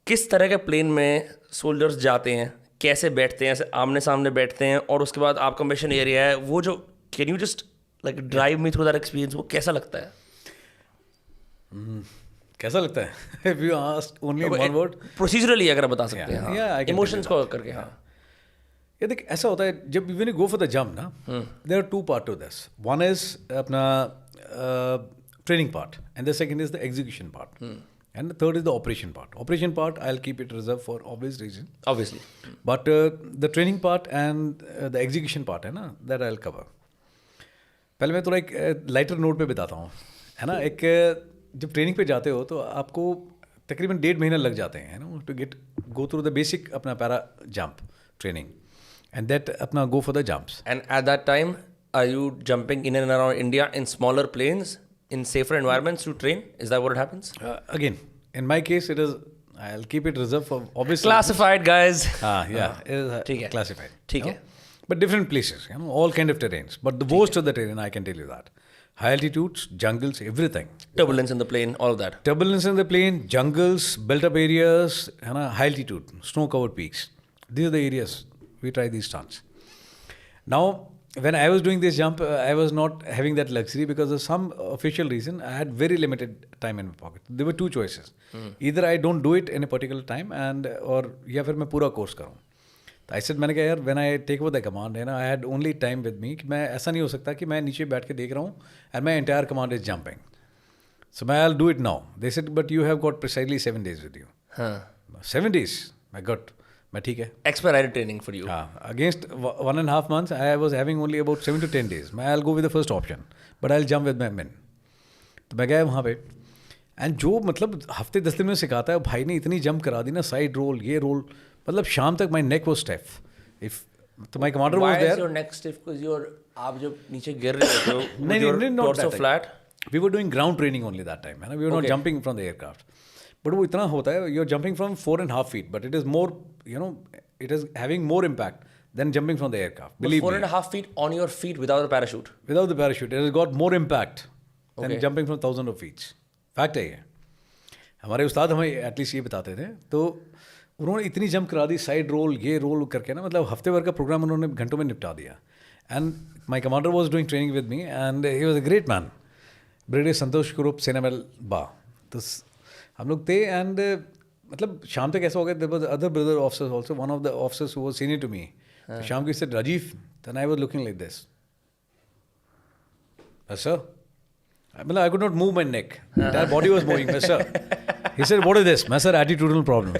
किस तरह के प्लेन में सोल्जर्स जाते हैं, कैसे बैठते हैं, ऐसे आमने सामने बैठते हैं, और उसके बाद आपका मिशन एरिया है वो जो, can you just like drive me through that experience, वो कैसा लगता है? कैसा लगता है? If you ask only one word, procedurally अगर बता सकते हैं इमोशंस को करके। हाँ, ये देख ऐसा होता है जब when you go for the jump ना, there are 2 part to this. One is अपना training part and the second is the execution part, and the third is the operation part. Operation part I'll keep it reserved for obvious reason. Obviously. But the training part and the execution part है ना, that I'll cover. पहले मैं थोड़ा एक lighter note पे बताता हूँ, है ना. एक जब ट्रेनिंग पे जाते हो तो आपको तकरीबन 1.5 महीना लग जाते हैं ना to go through the basic अपना para jump training and that अपना go for the jumps. And at that time, are you jumping in and around India in smaller planes, in safer environments to train? Is that what happens? Again, in my case, it is. I'll keep it reserved for obviously. Classified, guys. Yeah, it is ठीक है. classified. ठीक है. But different places, all kind of terrains. But the worst of the terrain, I can tell you that. High altitudes, jungles, everything. Turbulence in the plane, all of that. Turbulence in the plane, jungles, built-up areas, high altitude, snow-covered peaks. These are the areas we try these stunts. Now, when I was doing this jump, I was not having that luxury because of some official reason. I had very limited time in my pocket. There were two choices. Either I don't do it in a particular time, or या फिर मैं पूरा course करूँ. तो ऐसे मैंने कहा यार, when I take over the command है ना, I had only time with me कि मैं ऐसा नहीं हो सकता कि मैं नीचे बैठ के देख रहा हूँ and my entire command is jumping. So मैं I do it now. They said but you have got precisely 7 days with you. 7 days मैं गॉट, मैं ठीक है. Expedited training for you. हाँ, against 1.5 months I was having only about 7 to 10 days. मैं I go with the first option but I jump with my men. तो मैं गया वहाँ पे एंड जो मतलब हफ्ते 10 दिन में सिखाता है भाई ने इतनी जंप करा दी ना, साइड रोल ये रोल, मतलब शाम तक my neck was stiff. If तो my commander was there. Why is your neck stiff? Because you're, आप जब नीचे गिर रहे होते हो, नहीं, not torso that flat. We were doing ground training only that time. We were not jumping from the aircraft. But वो इतना होता है, you're jumping from 4.5 feet, but it is more, it is having more impact than jumping from the aircraft. Believe me. 4.5 feet on your feet without a parachute. Without the parachute, it has got more impact than jumping from thousands of feet. Fact है ये. हमारे उस्ताद हमें at least ये बताते थे. तो उन्होंने इतनी जंप करा दी, साइड रोल ये रोल करके ना, मतलब हफ्ते भर का प्रोग्राम उन्होंने घंटों में निपटा दिया. And my commander was doing training with me and he was a great man, brigadier Santosh Kurup सेनामेल बा. तो हम लोग थे एंड मतलब शाम तक ऐसा हो गया. There was other brother officers also, one of the officers who was senior to me. शाम को he said Rajiv, then I was looking like this. Sir, मतलब I could not move my neck. My entire body was moving. Sir, he said, "What is this?" मैं sir attitudinal problem.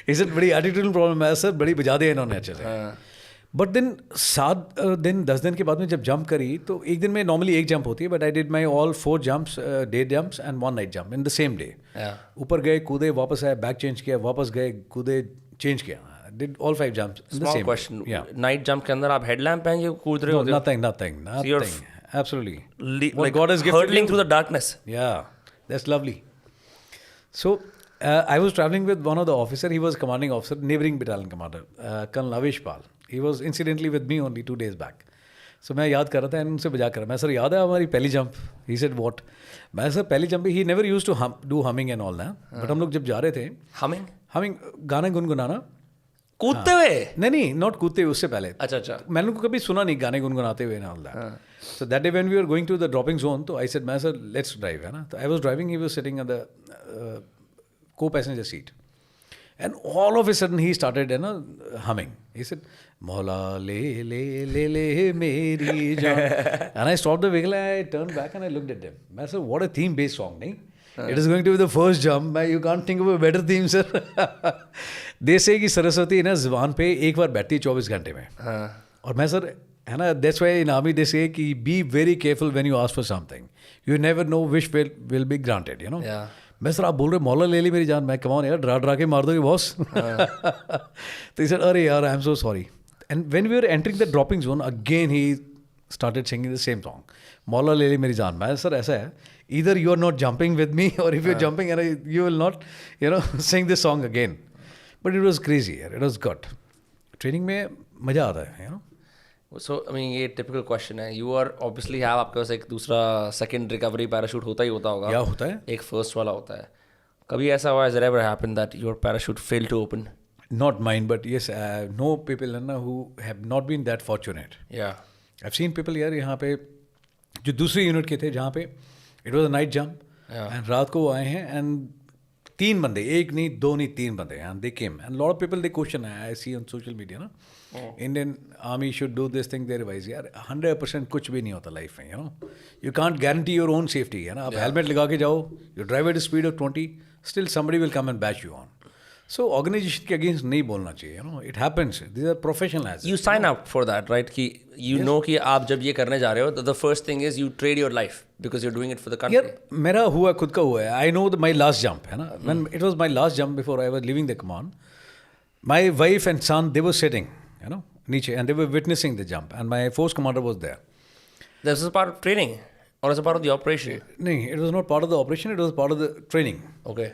He said, बड़ी attitudinal problem है sir, बड़ी बजा दिया इन्होंने अच्छे से. बट देन 10 दिन के बाद में जब जंप करी तो एक दिन में नॉर्मली एक जंप होती है, but I did my all 4 jumps, day jumps and 1 night jump in the same day. ऊपर गए, कूदे, वापस आए, बैक चेंज किया, वापस गए, कूदे, चेंज किया. Did all 5 jumps in the same question. Yeah. Night jump के अंदर आप headlamp पहन के कूद रहे होते हो? Nothing. Absolutely. Like God has gifted hurtling through the darkness. Yeah, that's lovely. So I was traveling with one of the officer. He was commanding officer, neighboring battalion commander, Colonel Avish Pal. He was incidentally with me only 2 days back. So मैं याद कर रहा था and उनसे बजा कर, मैं sir याद है हमारी पहली जंप? He said what? मैं सर पहली jump he never used to do humming and all ना, बट हम लोग जब जा रहे थे humming गाना गुनगुनाना कूदते हुए? नहीं, नॉट कूदते हुए, उससे पहले. अच्छा. मैंने उनको कभी सुना नहीं गाने गुनगुनाते हुए ना all that. So that day when we were going to the dropping zone, तो आई सेड मैं सर लेट्स ड्राइव, है ना. तो I was driving, he was sitting at the co passenger seat and all of a sudden he started humming. He said मौला ले ले ले ले मेरी जान. And I stopped the vehicle, I turned back and I looked at them. मैं sir what a theme based song, नहीं. It is going to be the first jump. You can't think of a better theme, sir. They say कि सरस्वती ना ज़बान पे एक बार बैठती है 24 घंटे में. और मैं सर है ना, that's why in army they say कि be very careful when you ask for something. You never know which will be granted, you know. Yeah. मैं सर आप बोल रहे मौला ले ली मेरी जान, मैं कमाऊँ यार, डरा के मार दोगे बॉस. तो he said अरे यार I am so sorry. And when we were entering the dropping zone again he started singing the same song. मौला ले ली मेरी जान. मैं सर ऐसा है, either you are not jumping with me or if you're jumping and you will not, you know, sing this song again. But it was crazy यार, it was good. Training में मज़ा आता है, you know. So I mean ये typical question है. You are obviously have आपके पास एक दूसरा second recovery parachute होता ही होगा. क्या होता है? एक first वाला होता है. कभी ऐसा हुआ, has it ever happened that your parachute failed to open? Not mine, but yes, know people who have not been that fortunate. Yeah. I've seen people यार यहाँ पे जो दूसरी यूनिट के थे जहाँ पे it was a night jump and रात को वो आए हैं and 3 बंदे, एक नहीं 2 नहीं 3 बंदे, and they came and lot of people they question I see on social media ना, Indian army should do this thing, they revise यार 100% कुछ भी नहीं होता लाइफ में, you know, you can't guarantee your own safety है ना. आप हेलमेट लगा के जाओ, you drive at a speed of 20, still somebody will come and bash you on. So organization के against नहीं बोलना चाहिए, you know, it happens, these are professional hazards. You sign up for that, right? कि you know कि आप जब ये करने जा रहे हो, the first thing is you trade your life because you're doing it for the country. यार मेरा हुआ खुद का हुआ है. I know my last jump है ना, when it was my last jump before I was leaving the command, my wife and son they were sitting, you know, नीचे and they were witnessing the jump and my force commander was there. This is part of training or is it part of the operation? नहीं, it was not part of the operation, it was part of the training. Okay.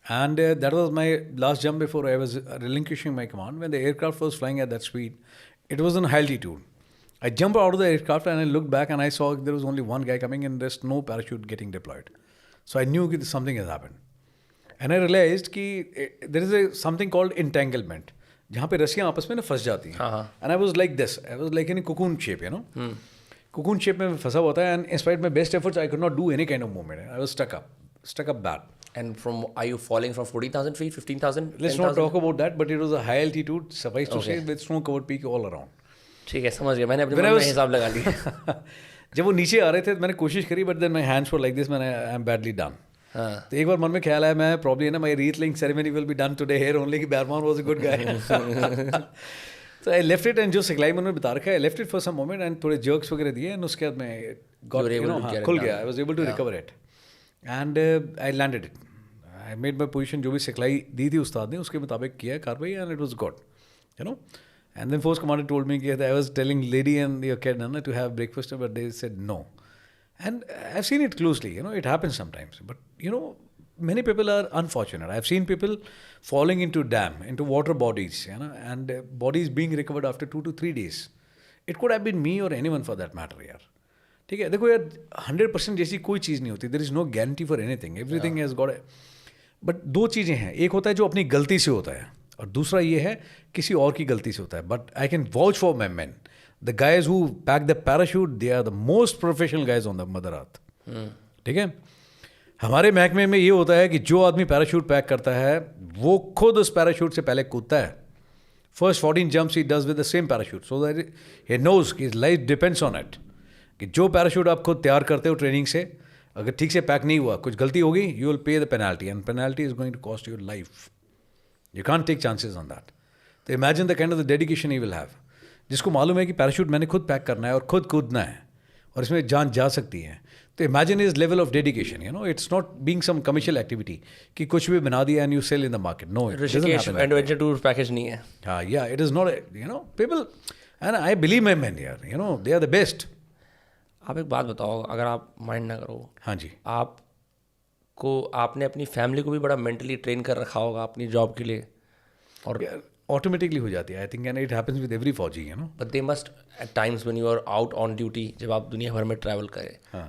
And that was my last jump before I was relinquishing my command. When the aircraft was flying at that speed, it was in high altitude. I jumped out of the aircraft and I looked back and I saw there was only one guy coming and there's no parachute getting deployed. So I knew that something has happened. And I realized that there is something called entanglement. जहाँ पे रस्सियाँ आपस में ना फंस जाती हैं. And I was like this. I was like in a cocoon shape, you know. Cocoon shape में फंसा हुआ था and in spite of my best efforts, I could not do any kind of movement. I was stuck up bad. And are you falling from 40,000 feet, 15,000? Let's not talk about that, but it was a high altitude, suffice to say, with snow-covered peak all around. ठीक है, समझ गया. मैंने अपने मन में हिसाब लगा लिया. जब वो नीचे आ रहे थे मैंने कोशिश करी, but then my hands were like this, I am badly done. तो एक बार मन में ख्याल आया, मैं probably my wreath-laying ceremony will be done today here only, कि Barman was a good guy. So I left it and जो सिखलाई मैंने बता रखा है, I left it for some moment and थोड़े jerks वगैरह दिए and उसके बाद मैं खुल गया. I was able to recover it. And I landed it. I made my position, जो भी सिखलाई दी थी उस्ताद ने उसके मुताबिक किया कार्रवाई and it was good, you know. And then force commander told me that I was telling lady and your kid to have breakfast, but they said no. And I've seen it closely, you know, it happens sometimes. But, you know, many people are unfortunate. I've seen people falling into dam, into water bodies, you know, and bodies being recovered after 2 to 3 days. It could have been me or anyone for that matter, यार. ठीक है, देखो यार 100% जैसी कोई चीज़ नहीं होती. There is no guarantee for anything. Everything has got a... but 2 चीज़ें हैं. एक होता है जो अपनी गलती से होता है और दूसरा ये है किसी और की गलती से होता है. But I can vouch for my man, the guys who pack the parachute, they are the most professional guys on the mother earth. ठीक है, हमारे महकमे में ये होता है कि जो आदमी पैराशूट पैक करता है वो खुद उस पैराशूट से पहले कूदता है. First 14 jumps he does with the same parachute so that he knows कि लाइफ डिपेंड्स ऑन इट. कि जो पैराशूट आप खुद तैयार करते हो ट्रेनिंग से, अगर ठीक से पैक नहीं हुआ, कुछ गलती होगी, you will pay the penalty and penalty is going to cost your life. You can't take chances on that. तो imagine the kind of the dedication you will have. जिसको मालूम है कि पैराशूट मैंने खुद पैक करना है और खुद कूदना है और इसमें जान जा सकती है, तो imagine is level of dedication. You know, it's not being some commercial activity कि कुछ भी बना दिया and you sell in the market. No, Rishikesh adventure tour package नहीं है. हाँ, yeah it is not, you know, people and I believe my men यार, you know, they are the best. आप एक बात बताओ, अगर आप माइंड ना करो. हाँ जी. आपने अपनी फैमिली को भी बड़ा मेंटली ट्रेन कर रखा होगा अपनी जॉब के लिए, और ऑटोमेटिकली हो जाती है I think, and it happens with every फौजी, you know. But they must at times when you are out on duty, जब आप दुनिया भर में ट्रैवल करें. हाँ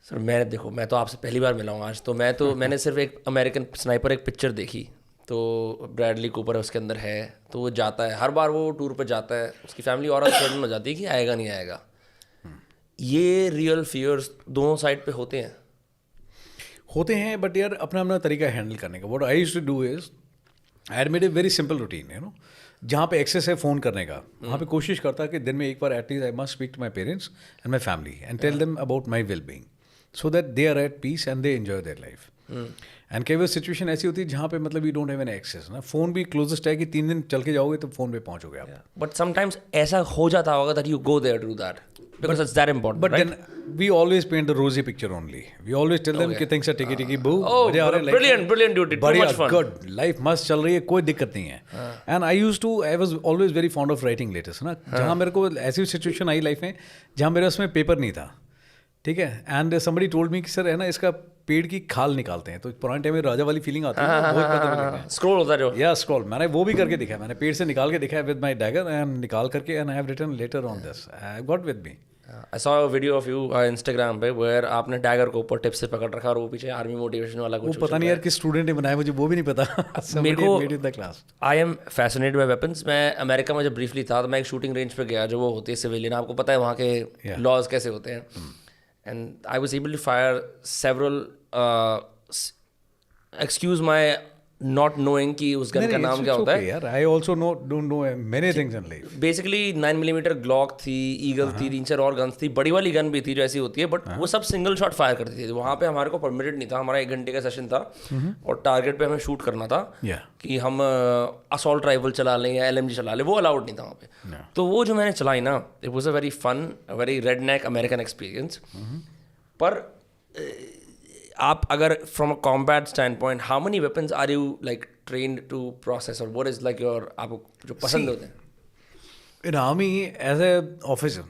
सर, मैं तो आपसे पहली बार मिला हूँ आज. तो मैंने सिर्फ एक अमेरिकन स्नाइपर एक पिक्चर देखी, तो ब्रैडली कूपर उसके अंदर है, तो वो जाता है हर बार वो टूर पर जाता है, उसकी फैमिली और अनसर्टन हो जाती है कि आएगा नहीं आएगा. ये रियल फियर्स दोनों साइड पे होते हैं, बट यार अपना अपना तरीका हैंडल करने का. What I used to do is I had made a very simple routine, you know. जहाँ पे एक्सेस है फ़ोन करने का, वहाँ पे कोशिश करता कि दिन में एक बार at least I must speak to my parents and my family and tell them about my well being. so that they are at peace and they enjoy their life. And कई बार सिचुएशन ऐसी होती है जहाँ पे मतलब you don't have any access ना, phone भी क्लोजेस्ट है कि 3 दिन चल के जाओगे तो फोन पे पहुंचोगे आप. बट समटाइम्स ऐसा हो जाता होगा that you go there to do that because it's that important. But then we always paint the rosy picture only. We always tell them कि things are tiki tiki boo. Oh, brilliant dude, too much fun. Good, life मस्त चल रही है, कोई दिक्कत नहीं है. And I was always very fond of writing letters ना, जहाँ मेरे को ऐसी सिचुएशन आई लाइफ में जहाँ मेरे उसमें पेपर नहीं था, ठीक है. एंड somebody told me कि सर है ना इसका पेड़ की खाल निकालते हैं, तो पुराने टाइम में राजा वाली फीलिंग आती है. स्क्रॉल होता है जो. या स्क्रॉल मैंने वो भी करके दिखाया, मैंने पेड़ से निकाल के दिखाया विद माय डैगर एंड निकाल करके, and I have written letter on this. I got with me. I saw a video of you Instagram पे where आपने डैगर को ऊपर टिप से पकड़ रखा और वो पीछे आर्मी मोटिवेशन वाला कुछ. वो पता नहीं यार किस स्टूडेंट ने बनाया, मुझे वो भी नहीं पता. मेरे को I am fascinated by weapons. मैं अमेरिका में जब ब्रीफली था तो मैं एक शूटिंग रेंज पे गया जो वो होती है सिविलियन, आपको पता है वहाँ के लॉज कैसे होते हैं. And I was able to fire several excuse my not knowing कि उस गन का नाम क्या होता है. यार I also don't know many things in life. Basically 9mm Glock थी, ईगल थी, 3-4 और गन्स थी, बड़ी वाली गन भी थी जो ऐसी होती है, बट वो सब सिंगल शॉट फायर करती थी. वहाँ पे हमारे को परमिटेड नहीं था, हमारा 1 घंटे का सेशन था और टारगेट पे हमें शूट करना था कि हम असॉल्ट राइफल चला लें या LMG चला लें, वो अलाउड नहीं था वहाँ पे. तो वो जो मैंने चलाई ना, it was a very fun, very redneck American experience. पर आप अगर from a combat standpoint, how many weapons are you like trained to process, और व्हाट इज लाइक योर, आपको जो पसंद होते हैं? In army as a officer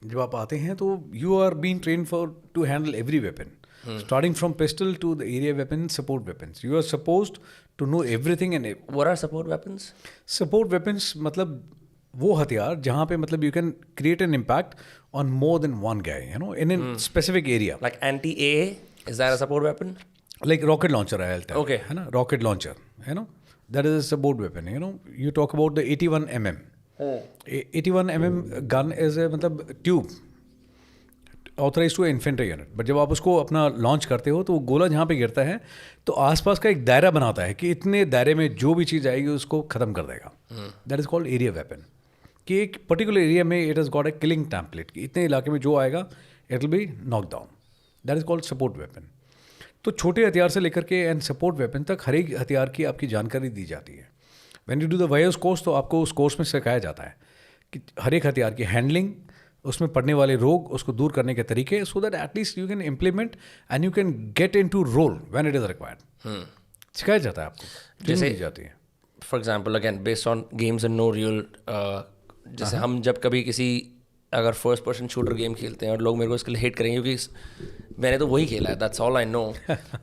जब आप आते हैं तो you are being trained for to handle every weapon, starting from pistol to the area weapon, support weapons. You are supposed to know everything. And what are support weapons? Support weapons मतलब वो हथियार जहाँ पे मतलब you can create an impact on more than one guy, you know, in an specific area. Like anti-AA, is that a support weapon? Like rocket launcher, I'll tell. Okay. है ना, rocket launcher, you know, that is a support weapon. You know, you talk about the 81mm. 81mm gun is a मतलब tube authorized to infantry unit. But जब आप उसको अपना launch करते हो तो वो गोला जहाँ पे गिरता है तो आसपास का एक दायरा बनाता है कि इतने दायरे में जो भी चीज़ आएगी उसको ख़त्म कर देगा. That is called area weapon. कि एक पर्टिकुलर एरिया में it has got a killing template कि इतने इलाके में जो आएगा it will be knock down. That is called support weapon. तो छोटे हथियार से लेकर के एंड सपोर्ट वेपन तक हर एक हथियार की आपकी जानकारी दी जाती है. When you do the wires course तो आपको उस कोर्स में सिखाया जाता है कि हर एक हथियार की हैंडलिंग, उसमें पड़ने वाले रोग, उसको दूर करने के तरीके, so that at least you can implement and you can get into role when it is required. सिखाया जाता है आपको, जैसे दी जाती है. For example again based on games and no real, जैसे हम जब कभी किसी अगर फर्स्ट पर्सन शूटर गेम खेलते हैं और लोग मेरे को इसके लिए हेट करेंगे क्योंकि मैंने तो वही खेला है, दैट्स ऑल आई नो.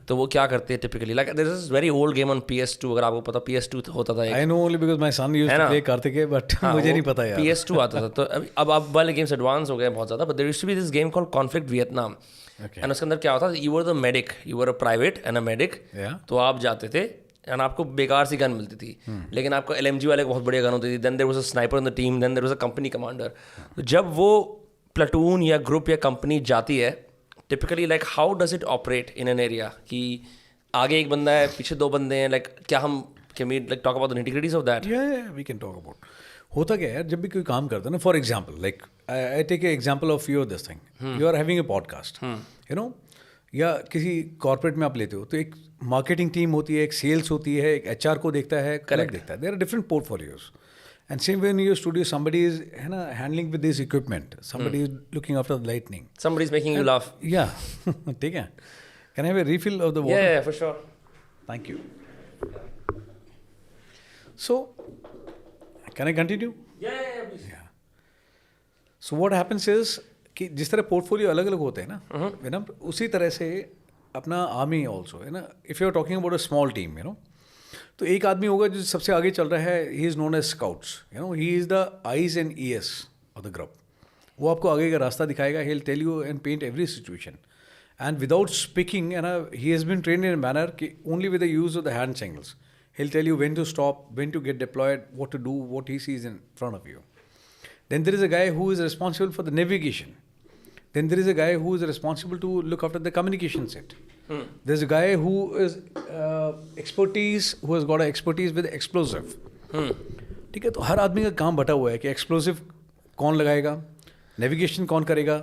तो वो क्या करते हैं typically, like this is very old game on PS2, अगर आपको पता PS2 होता था. I know only because my son used to play Kartikeya, but मुझे नहीं पता यार. PS2 आता था. तो अब वाले गेम्स एडवांस हो गए बहुत ज़्यादा, but there used to be this game called Conflict Vietnam. एंड उसके अंदर क्या होता था, you were the medic, you were a private and a medic. तो आप जाते थे एंड आपको बेकार सी गन मिलती थी, लेकिन आपको LMG वाले बहुत बढ़िया गन होती थी. Then there was a sniper in the team, then there was a company commander. तो जब वो प्लाटून या ग्रुप या कंपनी जाती है, typically like how does it operate in an area कि आगे एक बंदा है, पीछे 2 बंदे हैं, लाइक क्या हम can we like talk about the nitty-gritties of that? या वी कैन टॉक अबाउट. होता क्या है यार, जब भी कोई काम करता है ना, for example like I take a example of your this thing, you are having a podcast, you know, या किसी कॉर्पोरेट में आप लेते हो तो एक मार्केटिंग टीम होती है, एक सेल्स होती है, एक HR को देखता है, कलेक्ट देखता है. There are different portfolios. And same way in your studio, somebody is handling with this equipment. Somebody is looking after the lightning. Somebody is making you laugh. Yeah. Take it. Can I have a refill of the water? Yeah, for sure. Thank you. So, can I continue? Yeah, please. Yeah. So what happens is कि जिस तरह portfolio अलग अलग होते हैं ना, है ना, उसी तरह से अपना आर्मी ऑल्सो है ना. If you are talking about a small team, you know, तो एक आदमी होगा जो सबसे आगे चल रहा है, he is known as scouts, you know, he is the eyes and ears of the group. वो आपको आगे का रास्ता दिखाएगा, he will tell you and paint every situation and without speaking, है ना, he has been trained in a manner कि only with the use of the hand signals he will tell you when to stop, when to get deployed, what to do, what he sees in front of you. Then there is a guy who is responsible for the navigation. Then there is a guy who is responsible to look after the communication set. There's a guy who is who has got expertise with explosive. ठीक है, तो हर आदमी का काम बटा हुआ है कि एक्सप्लोसिव कौन लगाएगा, नेविगेशन कौन करेगा,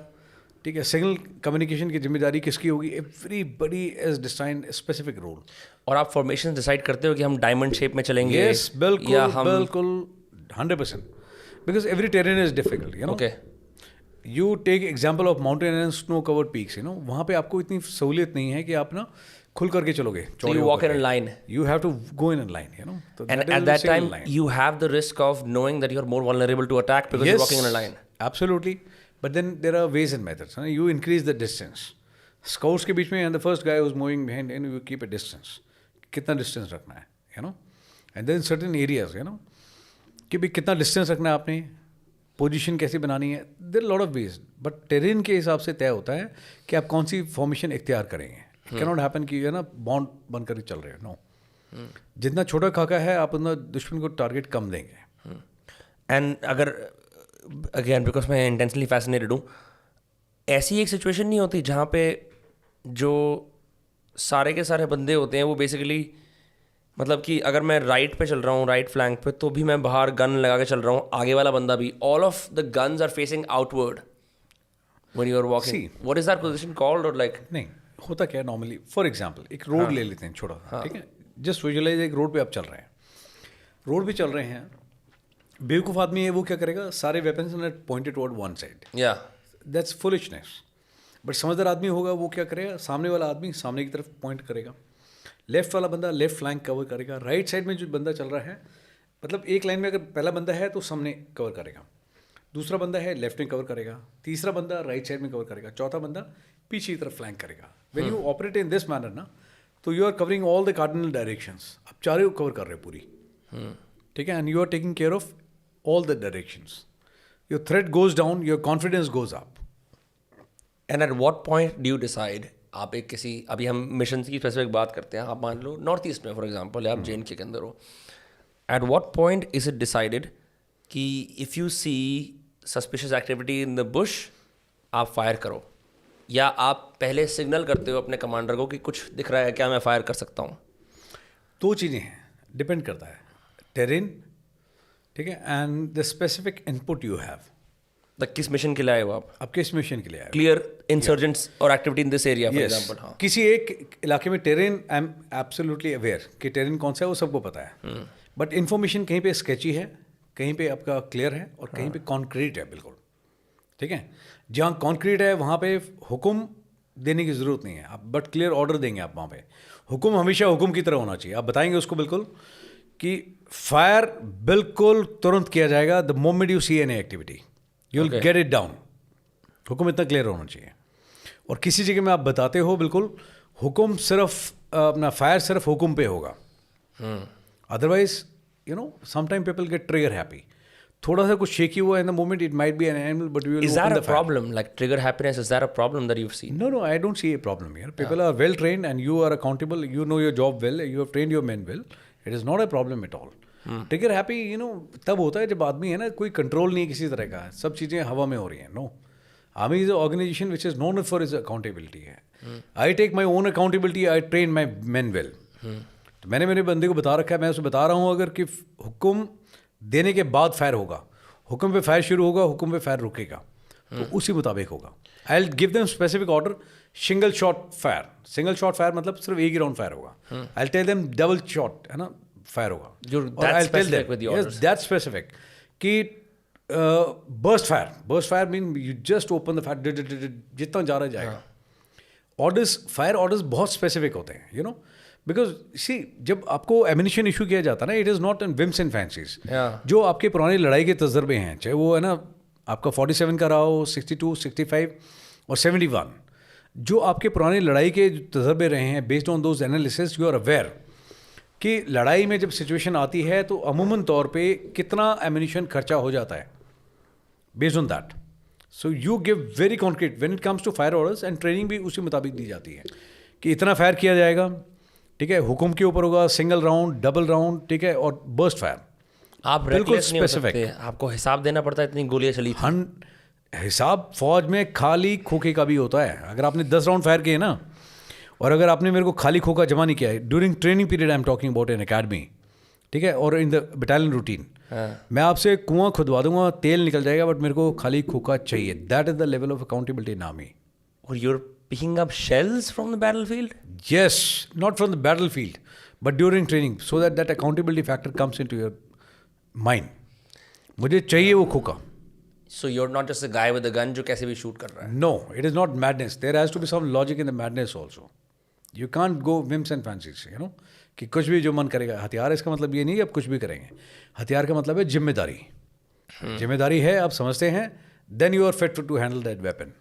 ठीक है, सिग्नल कम्युनिकेशन की जिम्मेदारी किसकी होगी? Everybody is designed specific role. और आप फॉर्मेशन डिसाइड करते हो कि हम डायमंड शेप में चलेंगे? यस, बिल्कुल बिल्कुल 100%, because every terrain is difficult, you know. Okay, you take example of mountain and snow covered peaks, you know, वहाँ पे आपको इतनी सहूलियत नहीं है कि आप ना खुल करके चलोगे। so you walk in a line, You have to go in a line, you know. So and that is at the that single time line. you have the risk of knowing that you're more vulnerable to attack because you're walking in a line. Absolutely. But then there are ways and methods. You increase the distance. Scouts के बीच में and the first guy who's moving behind and you keep a distance. कितना distance रखना है, you know? And then certain areas, you know, कि भी कितना distance रखना है आपने, पोजीशन कैसी बनानी है. There are a lot of ways. But terrain के हिसाब से तय होता है कि आप कौन सी फॉर्मेशन इख्तियार करेंगे. It cannot happen कि ये ना बॉन्ड बनकर चल रहे हो. नो. जितना छोटा खाका है आप उतना दुश्मन को टारगेट कम देंगे. एंड अगर अगेन बिकॉज मैं इंटेंसली फैसिनेटेड हूँ, ऐसी एक सिचुएशन नहीं होती जहाँ पे जो सारे के सारे बंदे होते हैं वो बेसिकली मतलब कि अगर मैं राइट पे चल रहा हूँ, राइट फ्लैंक पे, तो भी मैं बाहर गन लगा के चल रहा हूँ, आगे वाला बंदा भी, all of the guns are facing outward when you are walking. What is that position called? और लाइक नहीं होता क्या है नॉर्मली, फॉर एग्जाम्पल एक रोड ले लेते हैं छोटा, ठीक है, जस्ट विजुअलाइज एक रोड पे आप चल रहे हैं, रोड पे चल रहे हैं, बेवकूफ़ आदमी है वो क्या करेगा, सारे weapons pointed toward one side. या दैट्स फुलिशनेस. बट समझदार आदमी होगा वो क्या करेगा, सामने वाला आदमी सामने की तरफ पॉइंट करेगा, लेफ्ट वाला बंदा लेफ्ट फ्लैंक कवर करेगा, राइट साइड में जो बंदा चल रहा है, मतलब एक लाइन में अगर पहला बंदा है तो सामने कवर करेगा, दूसरा बंदा है लेफ्ट में कवर करेगा, तीसरा बंदा राइट साइड में कवर करेगा, चौथा बंदा पीछे की तरफ फ्लैंक करेगा. When you operate in this manner ना, तो you are covering all the cardinal directions. आप चारों कवर कर रहे हो पूरी, ठीक है, and you are taking care of all the directions. Your threat goes down, your confidence goes up. And at what point do you decide, आप एक किसी, अभी हम मिशन की स्पेसिफिक बात करते हैं, आप मान लो नॉर्थ ईस्ट में फॉर एग्जांपल, या आप JNK के अंदर हो, at what point is it decided कि if you see suspicious activity in the bush आप फायर करो, या आप पहले सिग्नल करते हो अपने कमांडर को कि कुछ दिख रहा है क्या, मैं फायर कर सकता हूँ? दो चीज़ें हैं, डिपेंड करता है, टेरेन, ठीक है, and the specific input you have. किस मिशन के लिए आए हो आप किस मिशन के लिए आए हो? क्लियर इंसर्जेंट्स और activity in this area for example. हाँ, किसी एक इलाके में terrain, I am absolutely aware कि टेरेन कौन सा है वो सबको पता है, बट इन्फॉर्मेशन कहीं पे स्केची है, कहीं पे आपका क्लियर है, और कहीं पे कॉन्क्रीट है बिल्कुल, ठीक है. जहाँ कॉन्क्रीट है वहाँ पे हुक्म देने की ज़रूरत नहीं है, आप बट क्लियर ऑर्डर देंगे आप वहाँ पे. हुक्म हमेशा हुक्म की तरह होना चाहिए. आप बताएंगे उसको बिल्कुल कि फायर बिल्कुल तुरंत किया जाएगा the moment you see any activity, you will get it down. हुक्म इतना क्लियर होना चाहिए. और किसी जगह में आप बताते हो बिल्कुल हुक्म सिर्फ अपना फायर सिर्फ हुक्म पे होगा. Otherwise you know sometime people get trigger happy. थोड़ा सा कुछ शेकी हुआ in the moment, it might be an animal, but we will is that a problem, like trigger happiness, is that a problem that you've seen? No, I don't see a problem here. People are well trained and you are accountable. You know your job well. You have trained your men well. It is not a problem at all. Trigger happy, you know, तब होता है जब आदमी है ना, कोई control नहीं है किसी तरह का, सब चीज़ें हवा में हो रही हैं. No, army is organization which is known for is accountability है. I take my own accountability, I train my men well. तो मैंने मेरे बंदे को बता रखा है, मैं उसे बता रहा हूँ अगर कि हुक्म देने के बाद फायर होगा, हुक्म पे फायर शुरू होगा, हुक्म पे फायर रुकेगा, तो उसी मुताबिक होगा. I will give them specific order, single shot fire. Single shot fire मतलब सिर्फ एक ही राउंड फायर होगा. I will tell them double shot है ना फायर होगा. और I will tell them yes that specific कि burst fire mean you just open the fire, जितना जा रहा जाएगा. ऑर्डर्स, फायर ऑर्डर्स बहुत स्पेसिफिक होते हैं, यू नो, बिकॉज सी जब आपको एमिनिशन इशू किया जाता है ना, it is not an whims and fancies. जो आपके पुरानी लड़ाई के तजर्बे हैं, चाहे वो है ना आपका 47 का रहा हो, 62, 65 और 71, जो आपके पुरानी लड़ाई के तजर्बे रहे हैं, based on those analysis you are aware कि लड़ाई में जब सिचुएशन आती है तो अमूमन तौर पे कितना एमिनिशन खर्चा हो जाता है, based on that. So you give very concrete when it comes to fire orders, and training भी उसी मुताबिक दी जाती है कि इतना फायर किया जाएगा, ठीक है, हुक्म के ऊपर होगा, सिंगल राउंड, डबल राउंड, ठीक है, और बर्स्ट फायर. आप बिल्कुल स्पेसिफिक, आपको हिसाब देना पड़ता है, इतनी गोलियां चली थी. हिसाब फौज में खाली खोखे का भी होता है. अगर आपने 10 राउंड फायर किए ना, और अगर आपने मेरे को खाली खोखा जमा नहीं किया है during training period, I am talking about an academy, ठीक है, और इन द बटालियन रूटीन मैं आपसे कुआं खुदवा दूंगा, तेल निकल जाएगा, बट मेरे को खाली खोखा चाहिए. That is the level of accountability in army. और you're picking up shells from the battlefield? Yes, not from the battlefield, but during training, so that that accountability factor comes into your mind. मुझे चाहिए वो खोखा. So you're not just a guy with a gun जो कैसे भी shoot कर रहा है. No, it is not madness. There has to be some logic in the madness also. You can't go whims and fancies, you know, कि कुछ भी जो मन करेगा. हथियार इसका मतलब ये नहीं कि आप कुछ भी करेंगे. हथियार का मतलब है जिम्मेदारी. जिम्मेदारी है, आप समझते हैं, then you are fit to handle that weapon.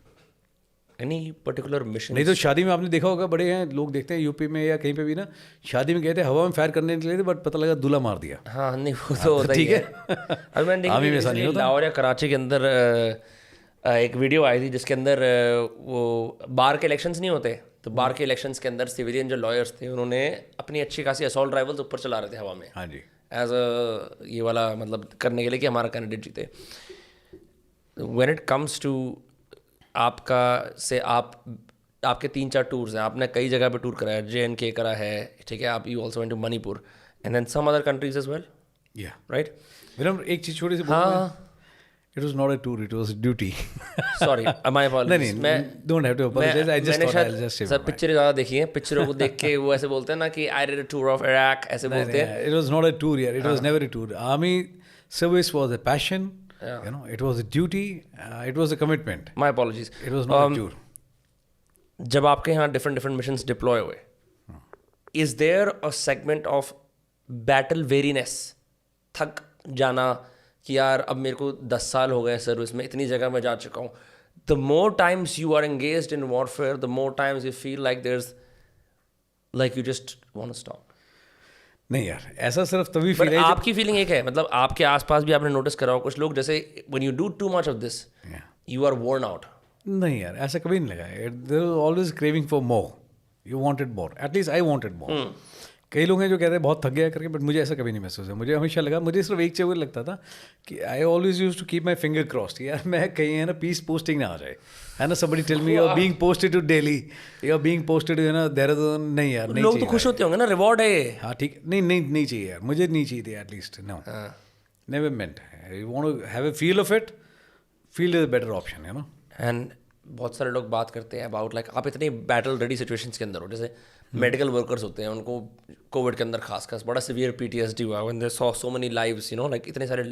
Any particular mission? नहीं तो शादी में आपने देखा होगा, बड़े हैं लोग, देखते हैं यूपी में या कहीं पे भी ना, शादी में गए थे, हवा में फायर करने के लिए थे, बट पता लगा दूल्हा मार दिया. हाँ नहीं वो तो होता ही है. अभी मैंने आर्मी में ऐसा नहीं देखा होता. लाहौर या कराची के अंदर एक वीडियो आई थी जिसके अंदर वो बार के इलेक्शंस नहीं होते, तो बार के इलेक्शंस के अंदर सिविलियन जो लॉयर्स थे उन्होंने अपनी अच्छी खासी असॉल्ट राइफल्स ऊपर चला रहे थे हवा में. हाँ जी. एज अ ये वाला मतलब करने के लिए कि हमारा कैंडिडेट जीते. व्हेन इट कम्स टू आपका से आपके 3-4 टूर्स हैं, आपने कई जगह पे टूर करा है, JNK करा है, ठीक है, आप you also went to Manipur and then some other countries as well, या राइट? विनम्र, एक चीज छोटी सी हाँ. It was not a tour, it was duty. Sorry my apologies. नहीं, don't have to apologize. I just thought I'll just say sir picture ज़्यादा देखी है, पिक्चरों को देख के वो ऐसे बोलते हैं ना कि I did a tour of Iraq, ऐसे बोलते हैं. It was not a tour here. It was never a tour. Army service was a passion. You know, it was a duty. It was a commitment. My apologies. It was not a tour. जब आपके यहाँ different missions deploy हुए, is there a segment of battle weariness, थक जाना कि यार अब मेरे को 10 साल हो गए सर्विस में, इतनी जगह मैं जा चुका हूँ. The more times you are engaged in warfare, the more times you feel like there is like you just want to stop. नहीं यार, ऐसा सिर्फ तभी फील बट है आपकी फीलिंग एक है, मतलब आपके आसपास भी आपने नोटिस करा हो कुछ लोग जैसे when you do too much of this you are worn out. नहीं यार, ऐसा कभी नहीं लगा. There was always craving for more. You wanted more. At least I wanted more. कई लोग हैं जो कहते हैं बहुत थक गया करके, बट मुझे ऐसा कभी नहीं महसूस है. मुझे हमेशा लगा, मुझे सिर्फ एक चीज़ लगता था कि I always use to keep my finger crossed. यार मैं कहीं है ना पीस पोस्टिंग ना आ जाए, है ना, somebody tell me you're being posted to Delhi, you're being posted to, you know, Dehradun. नहीं यार, नहीं लोग तो खुश होते होंगे ना, रिवॉर्ड है ये. हाँ ठीक, नहीं चाहिए यार, मुझे नहीं चाहिए थी at least. No, never meant. You want to have a feel of it. Feel is a better option, you know. And बहुत सारे लोग बात करते हैं अबाउट लाइक आप इतनी बैटल रेडी सिचुएशंस के अंदर हो, जैसे मेडिकल वर्कर्स होते हैं, उनको कोविड के अंदर खास बड़ा सिवियर PTSD हुआ when they saw so many lives, you know, like इतने सारे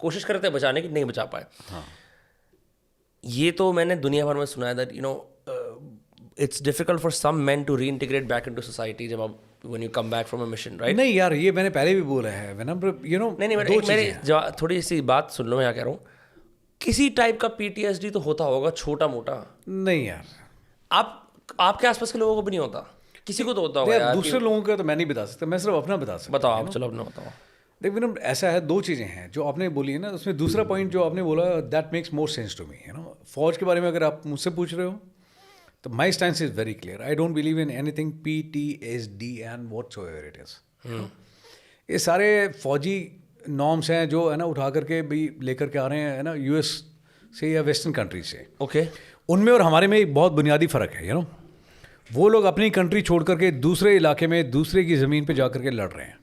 कोशिश करते हैं बचाने की, नहीं बचा पाए. ये तो मैंने दुनिया भर में सुना है that you know it's difficult for some men to reintegrate back into society जब आप when you come back from a mission, right? नहीं यार, ये मैंने पहले भी बोला है, यू नो. नहीं मेरी थोड़ी सी बात सुन लो, मैं क्या कह रहा हूँ. किसी टाइप का PTSD तो होता होगा, छोटा मोटा. नहीं यार, आपके आसपास के लोगों को भी नहीं होता, किसी को तो होता होगा यार. दूसरे लोगों का तो मैं नहीं बता सकता, मैं सिर्फ अपना बता सकता. बताओ आप, चलो अपना बताओ. देख विनम्र, ऐसा है, 2 चीज़ें हैं जो आपने बोली है ना, उसमें दूसरा पॉइंट जो आपने बोला, that makes more sense to me, you know. फौज के बारे में अगर आप मुझसे पूछ रहे हो तो my stance is very clear. I don't believe in anything PTSD and whatsoever it is. ये सारे फौजी नॉर्म्स हैं जो है ना उठा करके भी लेकर के आ रहे हैं, है ना, US से या वेस्टर्न कंट्री से. ओके. उनमें और हमारे में एक बहुत बुनियादी फ़र्क है, यू नो. वो लोग अपनी कंट्री छोड़ करके दूसरे इलाके में दूसरे की ज़मीन पे जा करके लड़ रहे हैं,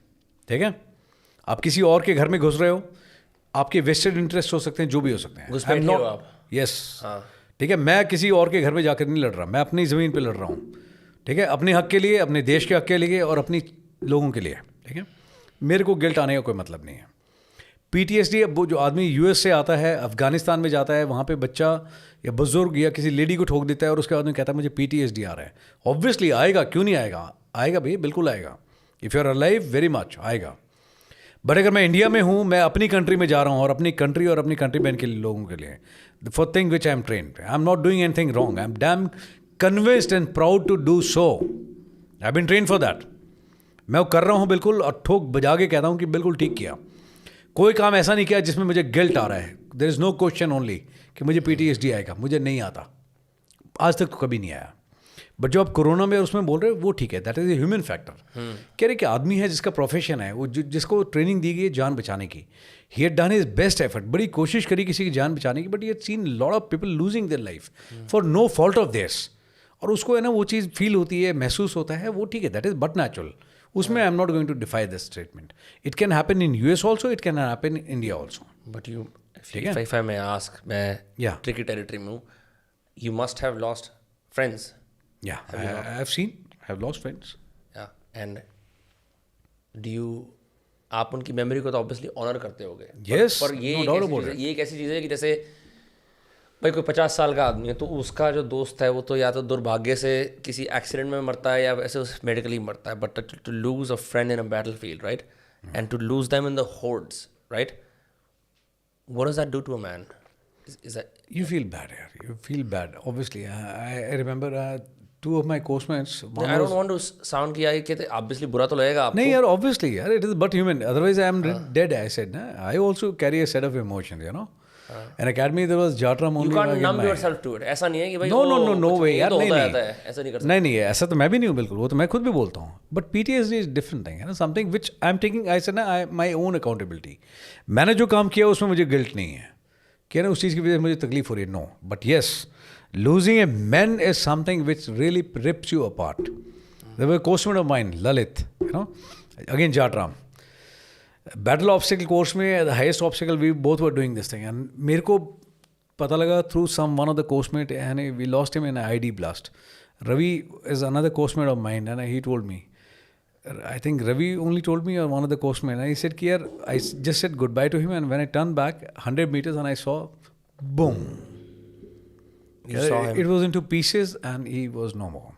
ठीक है. आप किसी और के घर में घुस रहे हो, आपके वेस्टेड इंटरेस्ट हो सकते हैं, जो भी हो सकते हैं. यस, ठीक है. मैं किसी और के घर में जाकर नहीं लड़ रहा, मैं अपनी ज़मीन पे लड़ रहा हूँ, ठीक है, अपने हक के लिए, अपने देश के हक के लिए और अपनी लोगों के लिए, ठीक है. मेरे को गिल्ट आने का कोई मतलब नहीं है. PTSD, अब वो जो आदमी US से आता है, अफगानिस्तान में जाता है, वहाँ पे बच्चा या बुजुर्ग या किसी लेडी को ठोक देता है और उसके बाद में कहता है मुझे PTSD आ रहा है. ऑब्वियसली आएगा, क्यों नहीं आएगा? आएगा भाई, बिल्कुल आएगा. If you are alive, very much आएगा. बट अगर मैं इंडिया में हूँ, मैं अपनी कंट्री में जा रहा हूँ और अपनी कंट्री और अपनी कंट्री मैन के लोगों के लिए, for thing which I am trained, I am not doing anything wrong, I am damn convinced and proud to do so. I been train for that. मैं वो कर रहा हूँ बिल्कुल, और ठोक बजा के कहता हूँ कि बिल्कुल ठीक किया. कोई काम ऐसा नहीं किया जिसमें मुझे गिल्ट आ रहा है. There is no question only कि मुझे PTSD आएगा. मुझे नहीं आता, आज तक तो कभी नहीं आया. बट जो आप कोरोना में उसमें बोल रहे हो वो ठीक है, that is a human factor. कह रहे कि आदमी है जिसका प्रोफेशन है, वो जिसको ट्रेनिंग दी गई है जान बचाने की, he had done his best effort, बड़ी कोशिश करी किसी की जान बचाने की, but he had seen lot of people losing their life for no fault of theirs. और उसको है ना वो चीज़ फील होती है, महसूस होता है, वो ठीक है, दैट इज़ बट नेचुरल. उसमें I am not going to defy this statement. It can happen in US also, it can happen in India also. But you, ठीक है? if I may ask, मैं Yeah. tricky territory में हूँ. You must have lost friends. Yeah, I have seen, I have lost friends. Yeah. And do you, आप उनकी memory को तो obviously honour करते होगे. Yes, पर ये no एक doubt ऐसी about चीज़ है, it. ये एक ऐसी चीज़ है कि जैसे भाई कोई 50 साल का आदमी है तो उसका जो दोस्त है वो तो या तो दुर्भाग्य से किसी एक्सीडेंट में मरता है या वैसे उस मेडिकली मरता है. But to lose a friend in a battle field, right, and to lose them in the hordes, right, what does that do to a man? Is that You feel bad, yaar. You feel bad. Obviously, I remember two of my coachmates. One I was- don't want to sound कि यार कहते obviously बुरा तो लगेगा आपको. नहीं यार, obviously यार, it is but human. Otherwise, I am dead. I said, na? I also carry a set of emotions, you know. In academy, there was Jatram You only. can't again numb my- yourself to it. ऐसा नहीं है कि भाई No, no, वो no, no कुछ way ये यार, तो नहीं होता नहीं. रहता है, ऐसा नहीं कर सकते. नहीं नहीं, ऐसा तो मैं भी नहीं हूँ बिल्कुल. वो तो मैं खुद भी बोलता हूँ. But PTSD is different thing है ना. Something which I am taking, I said ना, माई ओन अकाउंटेबिलिटी. मैंने जो काम किया उसमें मुझे गिल्ट नहीं है कि ना उस चीज़ की वजह से मुझे तकलीफ हो रही है. No, but yes, losing a man is something which really rips you apart. There was a coachmate of mine, Lalit, you know, again Jatram. Battle obstacle course में the highest obstacle we both were doing this thing, and मेरे को पता लगा through one of the coachmate, and we lost him in an ID blast. Ravi is another coachmate of mine, and he told me, I think Ravi only told me or one of the coachmates, and he said कि यार, I just said goodbye to him, and when I turned back 100 meters and I saw, boom. You saw him. It was into pieces and he was no more,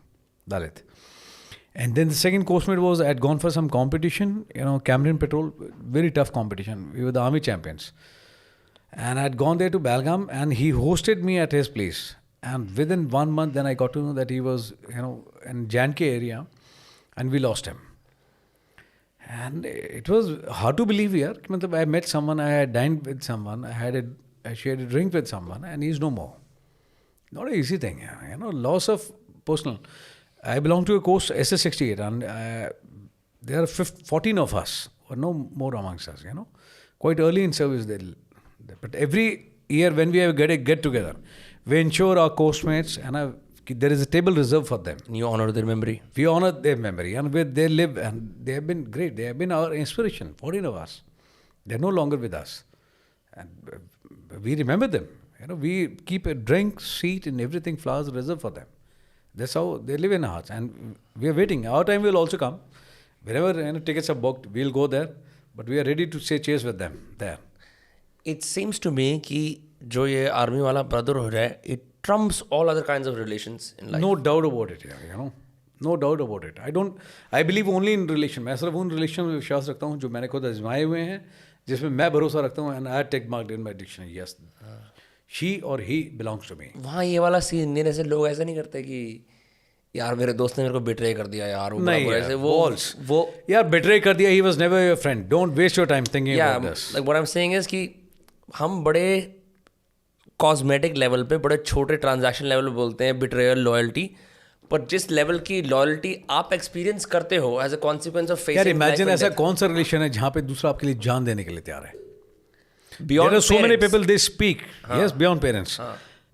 Dalit. And then the second coachmate was, I had gone for some competition, you know, Cameron Petrol, very tough competition. We were the army champions. And I had gone there to Belgaum and he hosted me at his place. And within 1 month, then I got to know that he was, you know, in Janke area and we lost him. And it was hard to believe here. I met someone, I had dined with someone, I shared a drink with someone and he's no more. Not an easy thing, yeah. You know, loss of personal. I belong to a course SS68 and there are 14 of us or no more amongst us, you know. Quite early in service, but every year when we have get together, we ensure our course mates and there is a table reserved for them. You honor their memory. We honor their memory and where they live and they have been great. They have been our inspiration, 14 of us. They're no longer with us. And we remember them. You know, we keep a drink, seat and everything, flowers reserved for them. That's how they live in our hearts. And we are waiting. Our time will also come. Wherever, you know, tickets are booked, we'll go there. But we are ready to say cheers with them there. It seems to me कि जो ये army वाला brotherhood है, it trumps all other kinds of relations in life. No doubt about it, yeah, you know. No doubt about it. I believe only in relation. मैं सिर्फ उन relation में विश्वास रखता हूँ जो मैंने खुद आजमाए हुए हैं, जिसमें मैं भरोसा रखता हूँ. And I take marked in my dictionary. Yes, she or he belongs to me. वहाँ ये वाला सीन नहीं, ऐसे लोग ऐसे नहीं करते कि यार मेरे दोस्त ने मेरे को बिट्रे कर दिया यार, वो नहीं बड़ा यार, ऐसे balls. वो यार betray कर दिया. He was never your friend. Don't waste your time thinking yeah, about this. like what I'm saying is कि हम बड़े कॉस्मेटिक लेवल पे, बड़े छोटे ट्रांजैक्शन लेवल पे बोलते हैं बिट्रेयल, लॉयल्टी, पर जिस लेवल की लॉयल्टी आप एक्सपीरियंस करते हो as a consequence of facing यार इमेजिन ऐसा कौन सा रिलेशन है जहाँ पे दूसरा आपके लिए जान देने के लिए तैयार है. beyond There are so many parents. people they speak. Yes, beyond parents.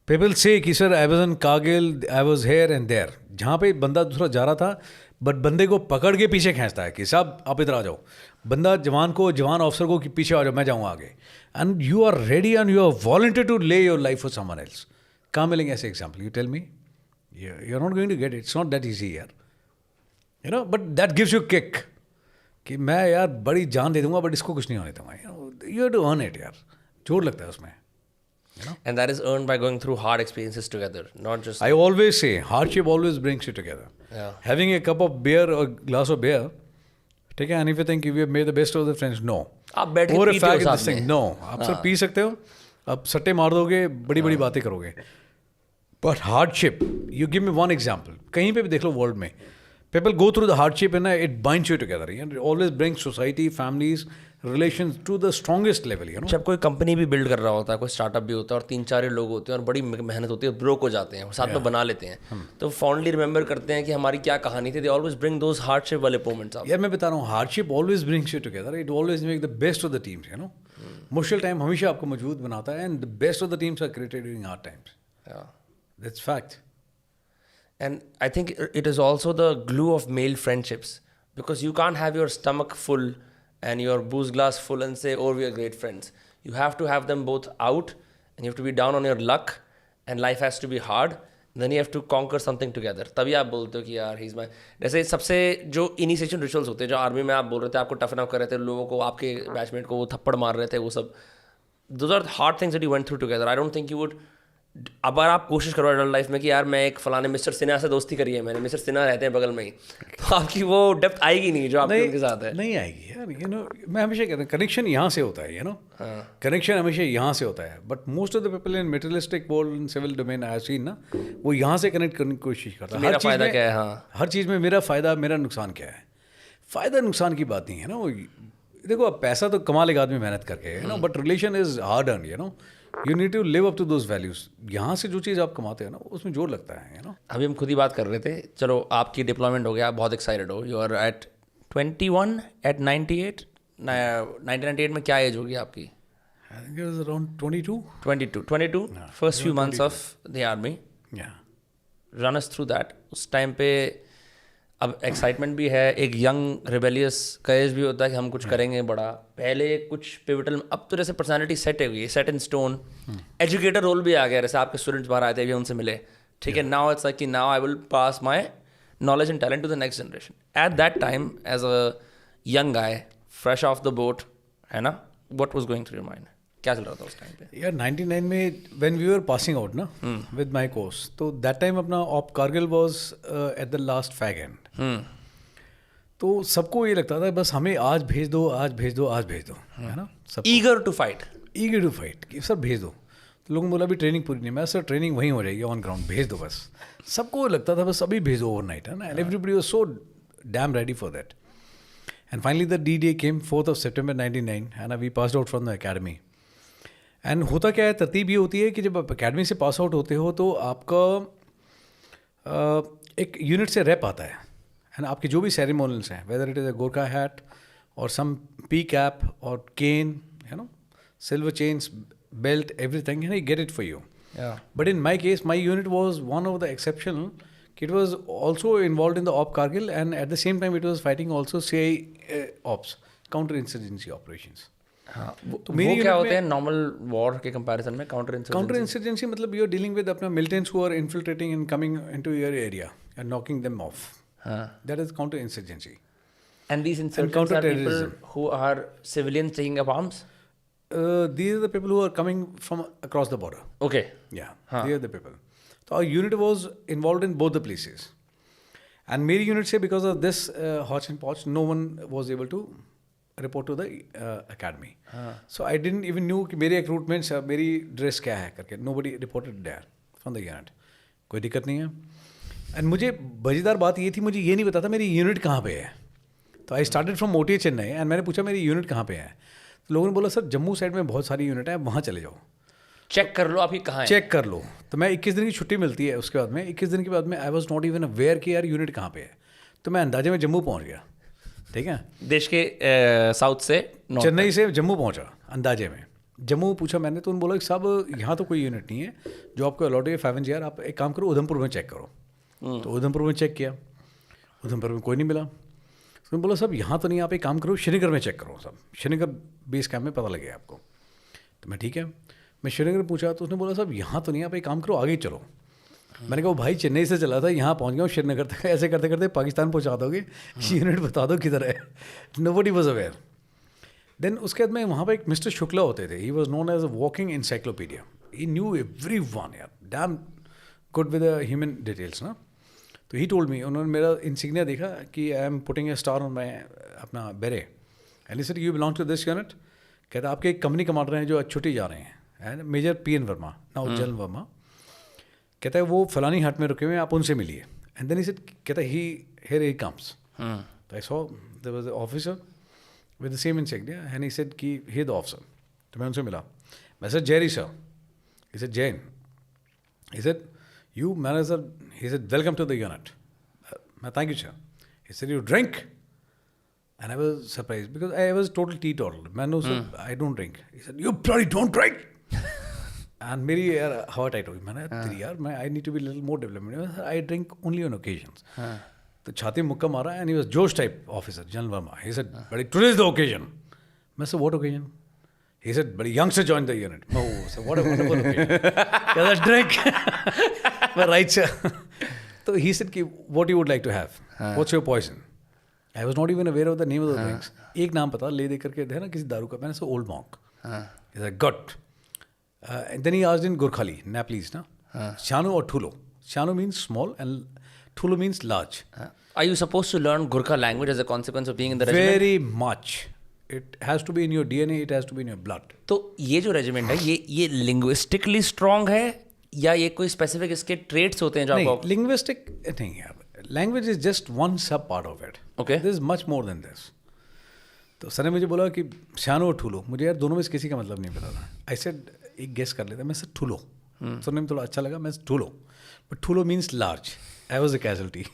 People say कि sir I was in Kargil, I was here and there. जहाँ पे बंदा दूसरा जा रहा था, बट बंदे को पकड़ के पीछे खींचता है कि साहब आप इधर आ जाओ. बंदा जवान ऑफिसर को कि पीछे आ जाओ, मैं जाऊँ आगे. And you are ready and you are volunteer to lay your life for someone else. कहाँ मिलेंगे ऐसे example? You tell me. You're not going to get it. It's not that easy यार. You know, but that gives you kick. कि मैं यार बड़ी जान दे दूंगा बट इसको कुछ नहीं होने दूंगा. You have to earn it यार. जोर लगता है उसमें. You know? And that is earned by going through hard experiences together, not just I always say hardship always brings you together. Yeah. Having a cup of beer or glass of beer, take it, and if you think we have made the best of the friends, no. आप बैठ के Over a पीते हो fact साथ this thing, में. no. आप सब P सकते हो, आप सट्टे मार दोगे, बड़ी बड़ी बातें करोगे. But hardship, you give me one example. कहीं पे भी देख लो वर्ल्ड में, people go through the hardship and it binds you together. And it always brings society, families, relations to the strongest level. You know. जब कोई company भी build कर रहा होता है, कोई स्टार्टअप भी होता है और 3-4 लोग होते हैं और बड़ी मेहनत होती है, ब्रोक हो जाते हैं, साथ में बना लेते हैं, तो फॉन्डली रिमेंबर करते हैं कि हमारी क्या कहानी थी. They always bring those hardship वाले मोमेंट्स अप. यार मैं बता रहा हूँ, hardship always brings you together. It always make the best of the teams. You know, मुश्किल टाइम हमेशा आपको मजबूत बनाता है. And the best of the teams are created during hard times. That's fact. And I think it is also the glue of male friendships. because you can't have your stomach full and your booze glass full and say, oh, we are great friends. You have to have them both out, and you have to be down on your luck, and life has to be hard. Then you have to conquer something together. तभी आप बोलते हो कि यार he's my, जैसे सबसे जो initiation rituals होते हैं, जो आर्मी में आप बोल रहे थे, आपको टफन अप कर रहे थे, लोगों को, आपके बैचमेट को वो थप्पड़ मार रहे थे, वो सब, those are hard things that you went through together. I don't think you would, अगर आप कोशिश करो एडल्ट लाइफ में कि यार मैं एक फलाने मिस्टर सिन्हा से दोस्ती करी है मैंने, मिस्टर सिन्हा रहते हैं बगल में ही, तो आपकी वो डेप्थ आएगी नहीं जो आपके उनके साथ है. नहीं आएगी यार. मैं हमेशा कहता हूँ कनेक्शन यहाँ से होता है. कनेक्शन हमेशा यहाँ से होता है. But most of the people in materialistic world in civil domain I have seen ना, वो यहाँ से कनेक्ट करने की कोशिश करता है. मेरा फायदा क्या है? हाँ, हर चीज़ में मेरा फ़ायदा, मेरा नुकसान क्या है. फ़ायदा नुकसान की बात नहीं है ना. वो देखो, अब पैसा तो कमा लेगा आदमी मेहनत करके, but relation is hard earn. You need to live up to those values. यहाँ से जो चीज़ आप कमाते हो ना, उसमें जोर लगता है. अभी हम खुद ही बात कर रहे थे. चलो, आपकी डिप्लॉयमेंट हो गया, आप बहुत एक्साइटेड हो. यू आर एट 21 एट 1998 में क्या एज होगी आपकी? I think it was around 22. 22 first few months of the army. Run us through that. उस टाइम पे अब एक्साइटमेंट भी है, एक यंग रिबेलियस करेज भी होता है कि हम कुछ करेंगे बड़ा. पहले कुछ पिवटल, अब तो जैसे पर्सनालिटी सेट है हुई, set in stone. Educator role भी आ गया, जैसे आपके स्टूडेंट्स बाहर आए थे, अभी उनसे मिले, ठीक है. नाउ इट्स लाइक कि now I will pass my knowledge and talent to the next generation. At that time as a young guy fresh off the boat, है ना, what was going through your mind? क्या चल रहा था उस time पे? यार 99 में when we were passing out ना विद माय कोर्स, तो दैट टाइम अपना op Kargil was at the last fag end. तो सबको ये लगता था बस हमें आज भेज दो, आज भेज दो, आज भेज दो, है ना. सब ईगर टू फाइट कि सर भेज दो. तो लोगों ने बोला अभी ट्रेनिंग पूरी नहीं. मैं सर ट्रेनिंग वहीं हो जाएगी ऑन ग्राउंड, भेज दो बस. सबको लगता था बस अभी भेज दो ओवरनाइट, है ना. And everybody was so damn ready for that. And finally the D-Day केम 4th of September 99 and we passed out from the academy. एंड होता क्या है, तरतीब ये होती है कि जब आप अकेडमी से पास आउट होते हो तो आपका एक यूनिट से रेप आता है. एंड आपके जो भी सेरेमोनियल्स हैं, whether it is a Gorkha hat और सम पी कैप और cane, you know, silver chains, belt, everything, you get it for you. But in my case, my unit was one of the exceptional. It was also involved in the Op Kargil, and at the same time it was fighting also CI ops, counter-insurgency operations. हाँ, वो क्या होते हैं normal war के comparison में? Counter insurgency मतलब you are dealing with अपना militants who are infiltrating and coming into your area and knocking them off. That is counter insurgency. And these insurgents are people who are civilians taking up arms? These are the people who are coming from across the border. Okay. Yeah, they are the people. So our unit was involved in both the places. And मेरी unit से because of this hotch and potch, no one was able to report to the academy. So I didn't even knew कि मेरे recruitments, मेरी dress क्या है करके. Nobody reported there from the unit. कोई दिक्कत नहीं है. And मुझे मजेदार बात ये थी, मुझे ये नहीं पता था मेरी unit कहाँ पे है. तो I started from OTA Chennai and मैंने पूछा मेरी unit कहाँ पे है. तो लोगों ने बोला सर जम्मू साइड में बहुत सारी यूनिट है, वहाँ चले जाओ, चेक कर लो आपकी कहाँ है, चेक कर लो. तो मैं 21 दिन की छुट्टी मिलती है. उसके बाद में 21 दिन के बाद में आई वॉज नॉट इवन अवेयर कि यार यूनिट कहाँ पे है. तो मैं अंदाजे में जम्मू पहुँच गया. ठीक है, देश के साउथ से, चेन्नई से जम्मू पहुँचा अंदाजे में. जम्मू पूछा मैंने तो उन्होंने बोला कि साहब यहाँ तो कोई यूनिट नहीं है जो आपको अलॉट है 5 NCR. आप एक काम करो उधमपुर में चेक करो. तो उधमपुर में चेक किया, उधमपुर में कोई नहीं मिला. तो बोला साहब यहाँ तो नहीं, आप एक काम करो श्रीनगर में चेक करो. साहब श्रीनगर बेस कैम्प में पता लगेगा आपको. तो मैं ठीक है, मैं श्रीनगर पूछा तो उसने बोला साहब यहाँ तो नहीं, आप एक काम करो आगे चलो. मैंने कहा भाई चेन्नई से चला था, यहाँ पहुँच गया हूँ श्रीनगर तक, ऐसे करते करते पाकिस्तान पहुँचा दोगे, यूनिट बता दो किधर है. Nobody was aware. देन उसके बाद में वहाँ पर एक मिस्टर शुक्ला होते थे. He was known as a walking encyclopedia. He knew everyone यार, damn good with human details ना. तो ही टोल्ड मी, उन्होंने मेरा इंसिग्निया देखा कि I am putting a star on my अपना beret. And he said you belong to this unit. कहता आपके एक कंपनी कमांडर हैं जो छुट्टी जा रहे हैं, Major PN Verma, now General Verma. कहता है वो फलानी हट में रुके हुए हैं, आप उनसे मिलिए. एंड देन ही सेड, कहता ही हियर ही कम्स. तो I saw there was a officer with the same insignia and he said कि ही द ऑफिसर. तो मैं उनसे मिला. मैं सर जेरी sir. He said Jain. He said you manager, he said welcome to the unit. Thank you sir. He said you drink, and I was surprised because I was total teetotal. Man, no sir, I don't drink. He said you bloody don't drink. And मेरी यार हवा tight हो गई. मैंने तेरी यार मैं I need to be a little more development. I drink only on occasions. तो छाती में मुक्का मारा एंड ही वाज जोश type officer general Verma. He said बड़ी टुडे इज द ओकेजन. मैं से what occasion? He said, but youngster joined the unit. Oh, so what a wonderful occasion. Let's drink. But right, sir. So he said, what you would like to have? What's your poison? I was not even aware of the name of the drinks. एक नाम पता ले दे करके है ना किसी दारू का. मैंने Old Monk. He said, good. And then he asked in Gurkhali, Nepalese, na? Shanu or Thulo. Shanu means small and Thulo means large. Are you supposed to learn Gurkha language as a consequence of being in the regiment? Very much. It has to be in your DNA, it has to be in your blood. तो ये जो regiment है ये linguistically strong है या ये कोई specific इसके ट्रेट्स होते हैं जो नहीं, आपको? लिंग्विस्टिक नहीं है. लैंग्वेज इज जस्ट वन सब part of it. Okay, this is much more than this. तो सर ने मुझे बोला कि शानो और ठुलो. मुझे यार दोनों में से किसी का मतलब नहीं पता था. आई सेड एक गेस कर लेते. मैं सर ठुलो. सुनने में थोड़ा अच्छा लगा. मैं ठुलो, बट ठुलो means large. I was a casualty.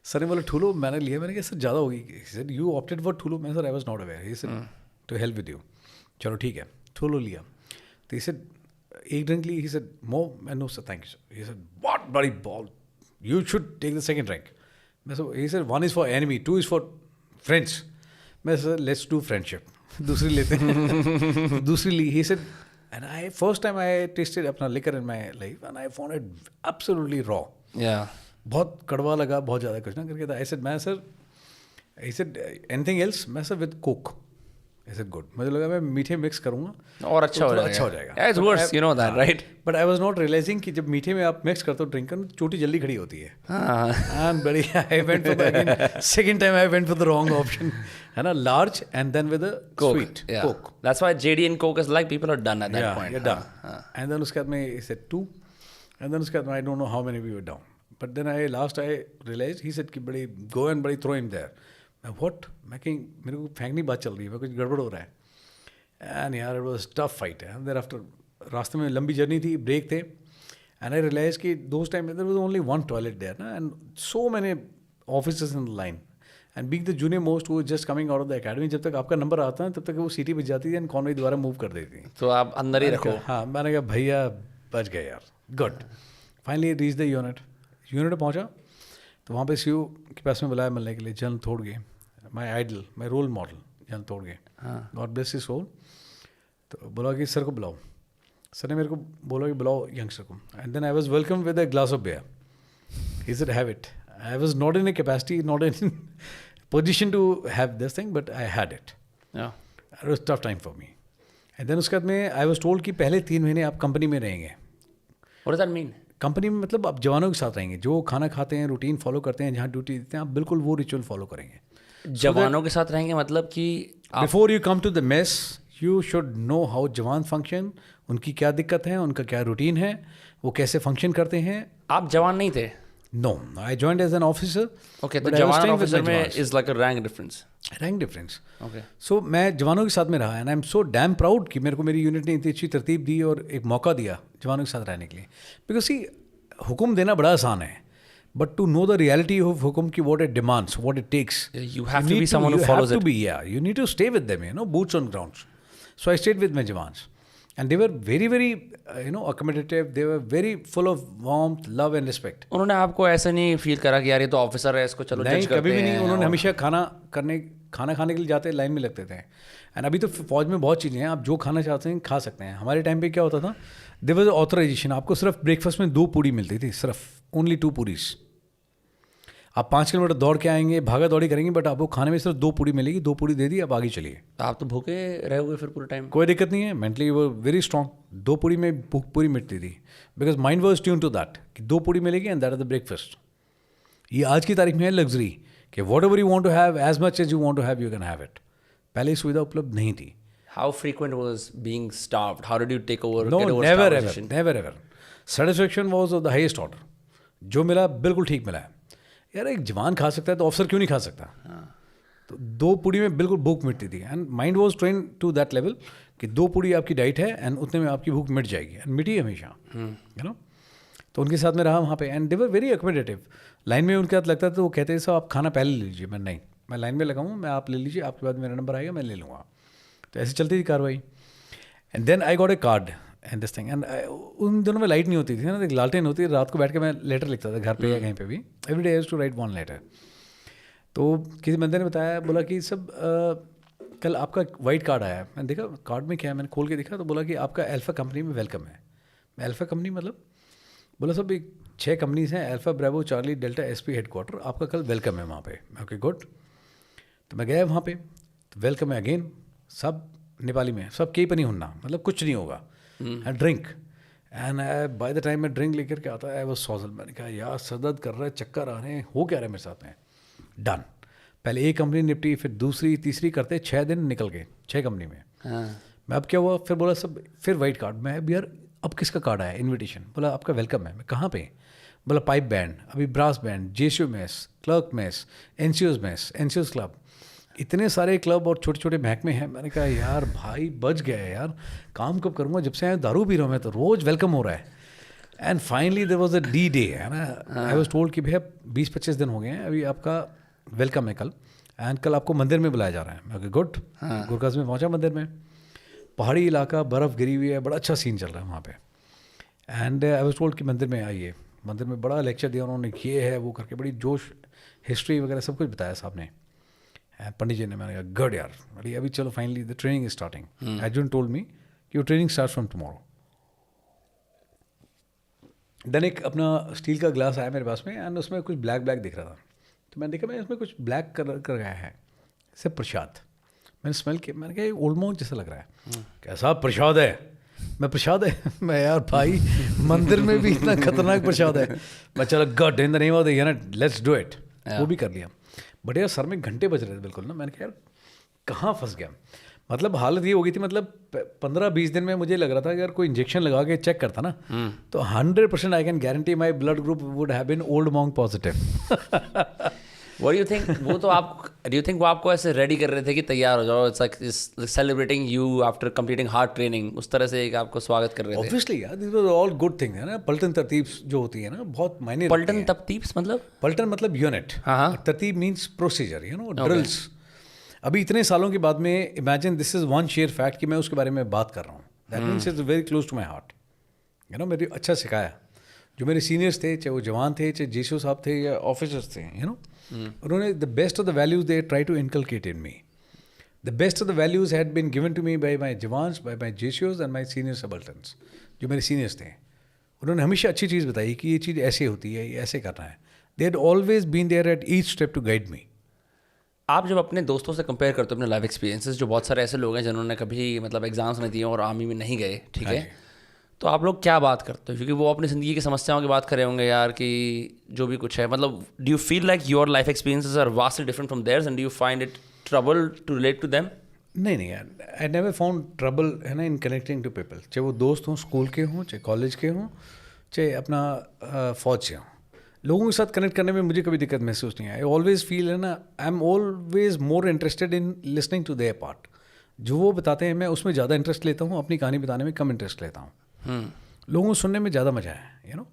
Sir ने बोला ठुलो. मैंने लिया. मैंने कहा सर ज़्यादा होगी. सर यू ऑप्टेड फॉर ठुलो. मैं sir I was not aware. He said to help with you. चलो ठीक है. ठुलो लिया. तो ही सेड एक ड्रिंक ली. He said more. मैं no sir thank you sir. He said what बड़ी ball you should take the second drink. मैं sir he said one is for enemy, two is for friends. मैं sir let's do friendship. दूसरी लेते हैं. दूसरी ली. He said and I first time I tasted अपना liquor in my life and I found it absolutely raw. बहुत कड़वा लगा. बहुत ज़्यादा कुछ ना करके था. आई सेड मैं sir I said anything else. मैं sir with coke. I said good. मुझे लगा मैं मीठे मिक्स करूँगा और अच्छा हो जाएगा. अच्छा हो जाएगा. It's worse, you know that, right? But I was not realising कि जब मीठे में आप मिक्स करते हो ड्रिंक में चोटी जल्दी खड़ी होती है. एंड बड़ी I went for the second time I went for the wrong option. है ना, large and then with sweet coke. That's why JD and Coke is like people are done at that point. You're done. And then उसके बाद में he said 2. And then उसके बाद में I don't know how many we were down. But then I realized he said कि बड़ी go and बड़ी throw him there. मैं what? मैं कहीं मेरे को फेंकनी बात चल रही है. मैं कुछ गड़बड़ हो रहा है. And यार it was tough fight. And then after रास्ते में लंबी जर्नी थी, ब्रेक थे. And I realized कि those time there was only one toilet there ना, and so many officers in the line. And being the junior most who was just coming out of the academy, जब तक आपका number आता है तब तक वो सीटी बच जाती थी एंड कॉन्वे दोबारा मूव कर देती थी. तो आप अंदर ही रखो. हाँ, मैंने कहा भैया बच गए यार. Good. Finally reach the unit. Unit पहुँचा तो वहाँ पे सीयू के पास में बुलाया मिलने के लिए. जनरल थोड़गे, my idol, my role model general थोड़गे, गॉड ब्लेस हिज सोल. तो बोला कि सर को बुलाओ. सर ने मेरे को बोला कि बुलाओ यंगस्टर को. And then I was welcome with a glass of beer. He said have it. I was not in a capacity, not in position to have this thing, but I had it. Yeah. It was a tough time for me. And then उसके बाद में I was told कि पहले 3 महीने आप company में रहेंगे. What does that mean? Company में मतलब आप जवानों के साथ रहेंगे. जो खाना खाते हैं, रूटीन फॉलो करते हैं, जहाँ ड्यूटी देते हैं, आप बिल्कुल वो रिचुअल फॉलो करेंगे. जवानों के साथ रहेंगे मतलब कि before you come to the mess you should know how jawan function, उनकी क्या दिक्कत है, उनका क्या रूटीन है, वो कैसे फंक्शन करते हैं. आप जवान नहीं थे? No, I joined as an officer. Okay, तो जवान ऑफिसर में is like a rank difference. Rank difference. Okay. So मैं जवानों के साथ में रहा and I'm so damn proud कि मेरे को मेरी यूनिट ने इतनी अच्छी तरतीब दी और एक मौका दिया जवानों के साथ रहने के लिए. Because see, हुक्म देना बड़ा आसान है, but to know the reality of हुक्म की what it demands, what it takes. You have to be someone who follows it. You have to be, yeah. You need to stay with them, you know, boots on ground. So I stayed with my jawans. And they were very, very, accommodative. They were very full of warmth, love and respect. उन्होंने आपको ऐसा नहीं feel करा कि यार ये तो officer है, इसको चलो जज करते हैं? कभी भी नहीं. उन्होंने हमेशा खाना खाने के लिए जाते लाइन में लगते थे. एंड अभी तो फौज में बहुत चीज़ें हैं, आप जो खाना चाहते हैं खा सकते हैं. हमारे टाइम पे क्या होता था, देयर वाज ऑथराइजेशन. आपको सिर्फ ब्रेकफास्ट में 2 पूड़ी मिलती थी, सिर्फ ओनली 2 पूरीज. आप 5 किलोमीटर दौड़ के आएंगे, भागा दौड़ी करेंगे, बट आपको खाने में सिर्फ 2 पूड़ी मिलेगी. 2 पूड़ी दे दी, आप आगे चलिए. आप तो भूखे रहोगे फिर पूरे टाइम? कोई दिक्कत नहीं है. मेंटली वो वेरी स्ट्रॉन्ग. 2 पूड़ी में भूख पूरी मिटती थी. Because mind was tune to that कि 2 पूड़ी मिलेगी and that is the breakfast. ये आज की तारीख में है लग्जरी कि whatever you want to have, as much as you want to have, you can have it. पहले सुविधा उपलब्ध नहीं थी. How frequent was being starved? How did you take over? No, get over never starvation? ever. Satisfaction was of the highest order. जो मिला बिल्कुल ठीक मिला है. यार एक जवान खा सकता है तो ऑफिसर क्यों नहीं खा सकता? तो 2 पूड़ी में बिल्कुल भूख मिटती थी. And mind was train to that level कि 2 पूड़ी आपकी डाइट है एंड उतने में आपकी भूख मिट जाएगी. एंड मिटी हमेशा, यू नो. तो उनके साथ में रहा वहाँ पे. And they were very accommodative. Line में उनके साथ लगता था तो वो कहते हैं साहब आप खाना पहले ले लीजिए. मैं नहीं, मैं लाइन में लगाऊँ, मैं आप ले लीजिए, आपके बाद मेरा नंबर आएगा, मैं ले लूँगा. तो ऐसे चलती थी कार्रवाई. And then I got a card and this thing and उन दिनों में लाइट नहीं होती थी ना, एक लालटेन होती, रात को बैठ के मैं लेटर लिखता था घर पे या कहीं पे भी, every day has to write one letter. तो किसी बंदे ने बताया, बोला कि सब कल आपका वाइट कार्ड आया है। मैंने देखा कार्ड में क्या है, मैंने खोल के देखा तो बोला कि आपका अल्फा कंपनी में वेलकम है। मैं अल्फा कंपनी मतलब, बोला सब एक 6 कंपनीज हैं, Alpha, Bravo, Charlie, Delta, SP headquarter, आपका कल वेलकम है वहाँ पे। Okay good. तो मैं गया वहाँ पे, तो वेलकम है अगेन, सब नेपाली में, सब केही पनि हुन्ना, मतलब कुछ नहीं होगा, and drink. And by the time मैं ड्रिंक लेकर के आता है वो सॉजल, मैंने कहा यार सर दर्द कर रहा है, चक्कर आ रहे हैं, हो क्या रहा है मेरे साथ में। डन, पहले एक कंपनी निपटी, फिर दूसरी तीसरी करते 6 दिन निकल गए 6 कंपनी में। मैं अब क्या हुआ, फिर बोला सब, फिर वाइट कार्ड में अब यार अब किसका कार्ड आया, इन्विटेशन, बोला आपका वेलकम है। मैं कहाँ पे, बोला पाइप बैंड, अभी brass band, JCO mess, clerk mess, NCOs club, इतने सारे क्लब और छोटे छोटे महकमे हैं। मैंने कहा यार भाई बच गया है यार, काम कब करूँगा, जब से आया दारू पी रहा हूँ मैं, तो रोज़ वेलकम हो रहा है। And finally there was a D day, है ना, आई वाज टोल्ड कि भैया 20-25 दिन हो गए हैं, अभी आपका वेलकम है कल, एंड कल आपको मंदिर में बुलाया जा रहा है। मैं गुड, गुरकाज में पहुँचा मंदिर में, पहाड़ी इलाका, बर्फ़ गिरी हुई है, बड़ा अच्छा सीन चल रहा है वहाँ पे। एंड आई वाज टोल्ड कि मंदिर में आइए। मंदिर में बड़ा लेक्चर दिया उन्होंने, ये है वो करके, बड़ी जोश, हिस्ट्री वगैरह सब कुछ बताया साहब ने, पंडित जी ने। मैंने कहा गुड यार, अभी चलो finally the training is starting. Arjun told me कि वो training start from tomorrow. Then एक अपना स्टील का ग्लास आया मेरे पास में, एंड उसमें कुछ ब्लैक दिख रहा था। तो मैंने देखा, मैं इसमें कुछ ब्लैक कलर कर गया है, सिर्फ प्रसाद। मैंने स्मेल किया, मैंने कहा ये ओल्ड मॉन्क जैसा लग रहा है। कैसा प्रसाद है, मैं प्रसाद है, मैं यार भाई मंदिर में भी इतना खतरनाक प्रसाद है। मैं चलो God in the name of the unit let's do it, वो भी कर लिया। बट यार सर में घंटे बज रहे थे बिल्कुल ना, मैंने कहा यार कहाँ फंस गया। मतलब हालत ये हो गई थी, मतलब 15-20 दिन में मुझे लग रहा था कि अगर कोई इंजेक्शन लगा के चेक करता ना, तो 100% I can guarantee my blood group would have been Old Monk positive. What do you think? वो तो आप, do you think वो आपको ऐसे रेडी कर रहे थे कि तैयार हो जाओ, it's like celebrating you after completing hard training, उस तरह से एक आपको स्वागत कर रहे थे? ऑब्वियसली यार, this was all good thing है ना। पलटन तरतीब जो होती है ना, बहुत मायने रखती पलटन हैं। तफ्तीब्स मतलब? पलटन मतलब यूनिट, हाँ। तरतीब means procedure, you know, drills. अभी इतने सालों के बाद में imagine this is one sheer fact कि मैं उसके बारे में बात कर रहा हूँ, that means it's very close to my heart, you know. मेरे अच्छा सिखाया, जो मेरे सीनियर्स थे, चाहे वो जवान थे, चाहे जेसीओ साहब थे या ऑफिसर्स थे, यू नो, उन्होंने the best of the values they try to inculcate in me. The best of the values had been given to me by my jawans, by my जेसीओज एंड माई सीनियर सबल्टन्स। जो मेरे seniors थे, उन्होंने हमेशा अच्छी चीज़ बताई कि ये चीज़ ऐसे होती है, ये ऐसे करना है। They had always been there at each step to guide me. आप जब अपने दोस्तों से कंपेयर करते हो अपने लाइफ एक्सपीरियंसेस, जो बहुत सारे ऐसे लोग हैं जिन्होंने कभी मतलब एग्जाम्स नहीं दिए और आर्मी में नहीं गए, ठीक है, तो आप लोग क्या बात करते हो? क्योंकि वो अपनी ज़िंदगी की समस्याओं की बात कर रहे होंगे यार, कि जो भी कुछ है, मतलब do you feel like your life experiences are vastly different from theirs and do you find it trouble to relate to them? नहीं यार, आई नेवर फाउंड ट्रबल, है ना, इन कनेक्टिंग टू पीपल, चाहे वो दोस्त हों, स्कूल के हों, चाहे कॉलेज के हों, चाहे अपना फौज से हों। लोगों के साथ कनेक्ट करने में मुझे कभी दिक्कत महसूस नहीं आई। ऑलवेज फील, है ना, I am always more interested in listening to their part. जो वो बताते हैं मैं उसमें ज़्यादा इंटरेस्ट लेता हूँ, अपनी कहानी बताने में कम इंटरेस्ट लेता हूँ। लोगों को सुनने में ज़्यादा मज़ा है, यू नो,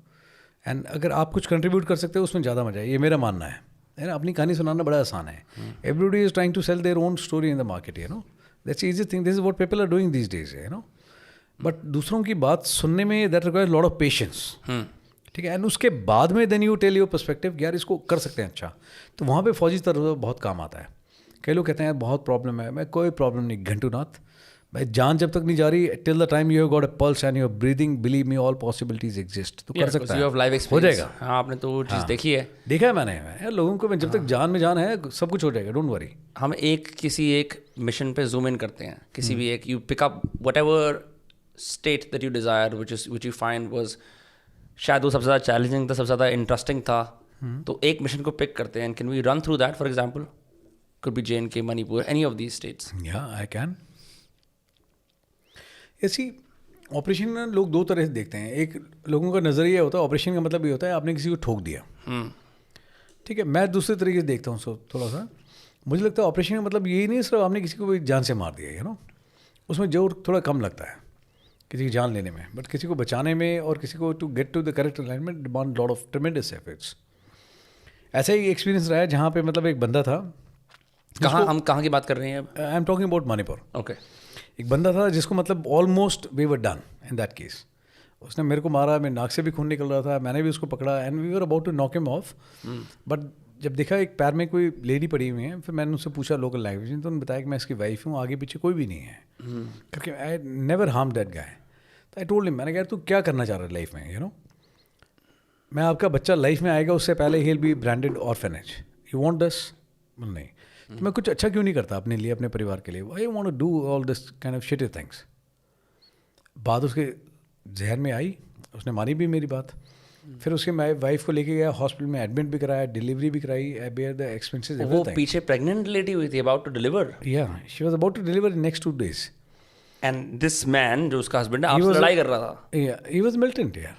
एंड अगर आप कुछ कंट्रीब्यूट कर सकते हो उसमें ज़्यादा मज़ा है, ये मेरा मानना है ना। अपनी कहानी सुनाना बड़ा आसान है। Everybody is trying to sell their own story in the market, you know, that's easy thing, this is what people are doing these days, you know. But दूसरों की बात सुनने में that requires lot of patience, ठीक है, and उसके बाद में then you tell your perspective, यार इसको कर सकते हैं अच्छा। तो वहाँ पे फौजी तरह बहुत काम आता है। कई लोग कहते हैं बहुत प्रॉब्लम है, मैं कोई प्रॉब्लम नहीं, घंटू नाथ भाई, जान जब तक नहीं जा रही, till the time you have got a pulse and you are breathing, believe me all possibilities exist, तो कर सकता है, हो जाएगा। हाँ, आपने तो वो चीज़ देखी है, देखा है मैंने यार लोगों को, मैं जब तक जान में जान है सब कुछ हो जाएगा, डोंट वरी। हम किसी एक मिशन पे जूम इन करते हैं, किसी भी एक, you pick up whatever state that you desire, which you find was, शायद वो सबसे ज़्यादा चैलेंजिंग था, सबसे ज़्यादा इंटरेस्टिंग था, तो एक मिशन को पिक करते हैं। Can we run through that? For example, could be JNK, Manipur, any of these states. या आई कैन। ऐसी ऑपरेशन ना लोग दो तरह से देखते हैं। एक लोगों का नज़रिया होता है, ऑपरेशन का मतलब ये होता है आपने किसी को ठोक दिया, ठीक है। मैं दूसरे तरीके से देखता हूँ उसको थोड़ा सा। मुझे लगता है ऑपरेशन का मतलब यही नहीं सिर्फ आपने किसी को जान से मार दिया, यू नो, उसमें जोर थोड़ा कम लगता है किसी की जान लेने में, बट किसी को बचाने में और किसी को to get to the correct alignment demand lot of tremendous efforts. ऐसा ही एक्सपीरियंस रहा है जहाँ पे मतलब एक बंदा था। हम कहाँ की बात कर रहे हैं अब? I am talking about Manipur. Okay. एक बंदा था जिसको मतलब almost we were done in that case. उसने मेरे को मारा, मेरे नाक से भी खून निकल रहा था, मैंने भी उसको पकड़ा and we were about to knock him off. But जब देखा एक पैर में कोई लेडी पड़ी हुई है, फिर मैंने उससे पूछा लोकल लैंग्वेज में, तो उन्होंने बताया कि मैं इसकी वाइफ हूँ, आगे पीछे कोई भी नहीं है. क्योंकि I never harm that guy. तो आई टोल्ड हिम, मैंने कहा तू क्या करना चाह रहा है लाइफ में, यू नो. मैं आपका बच्चा लाइफ में आएगा उससे पहले he will be branded orphanage. You want this? नहीं. तो मैं कुछ अच्छा क्यों नहीं करता अपने लिए, अपने परिवार के लिए? I want to do all this kind of shitty things. बात उसके जहन में आई, उसने मानी भी मेरी बात. फिर उसके मैं वाइफ को लेके गया हॉस्पिटल में, एडमिट भी कराया, डिलीवरी भी कराई. I bear the expenses. वो पीछे प्रेग्नेंट लेडी हुई थी, अबाउट टू डिलीवर. या she was about to deliver in next 2 days. And this man जो उसका हस्बैंड है आपसे लड़ाई कर रहा था. Yeah, he was militant, यार.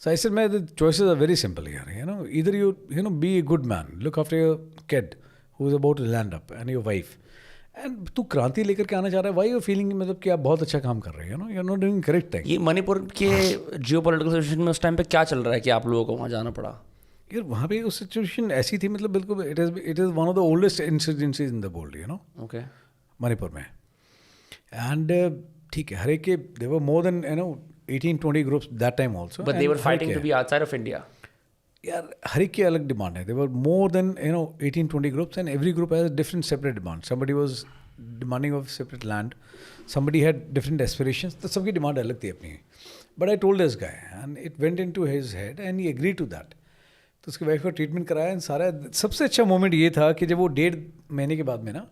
So I said, man, the choices are very simple here. You know, either you be a good man, look after your kid who is about to land up, and your wife. And तू क्रांति लेकर के आना चाह रहा है. Why you feeling मतलब कि आप बहुत अच्छा काम कर रहे हो? You know, you're not doing correct thing. ये मणिपुर के जियोपॉलिटिकल सिचुएशन में उस टाइम पे क्या चल रहा है कि आप लोगों को वहाँ जाना पड़ा? यार वहाँ पे उस सिचुएशन ऐसी थी, मतलब बिल्कुल it is one of the oldest insurgencies in the world, you know. Okay. Manipur में. And ठीक है, हर एक के there were more than 18-20 groups that time also. But they were fighting to be outside of India. यार हर एक की अलग demand है. There were more than 18-20 groups, and every group has a different separate demand. Somebody was demanding of separate land, somebody had different aspirations. तो सबकी demand अलग थी अपनी. But I told this guy and it went into his head and he agreed to that. तो उसकी wife का treatment कराया and सारा. सबसे अच्छा मोमेंट ये था कि जब वो 1.5 महीने के बाद में ना,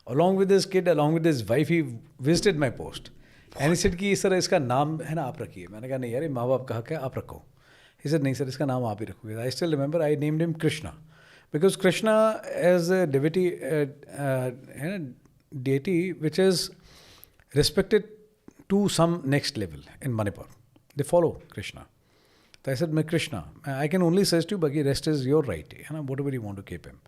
along with his kid, along with his wife, he visited my post. And he said कि सर इसका नाम है ना आप रखिए. मैंने कहा नहीं यार, ये माँ बाप का हक है, आप रखो. He said नहीं सर, इसका नाम आप ही रखोगे. I still remember I named him Krishna because Krishna is a devotee, deity which is respected to some next level in Manipur. They follow Krishna. So I said, मैं Krishna, I can only suggest you, बाकी rest is your right, whatever you want to keep him.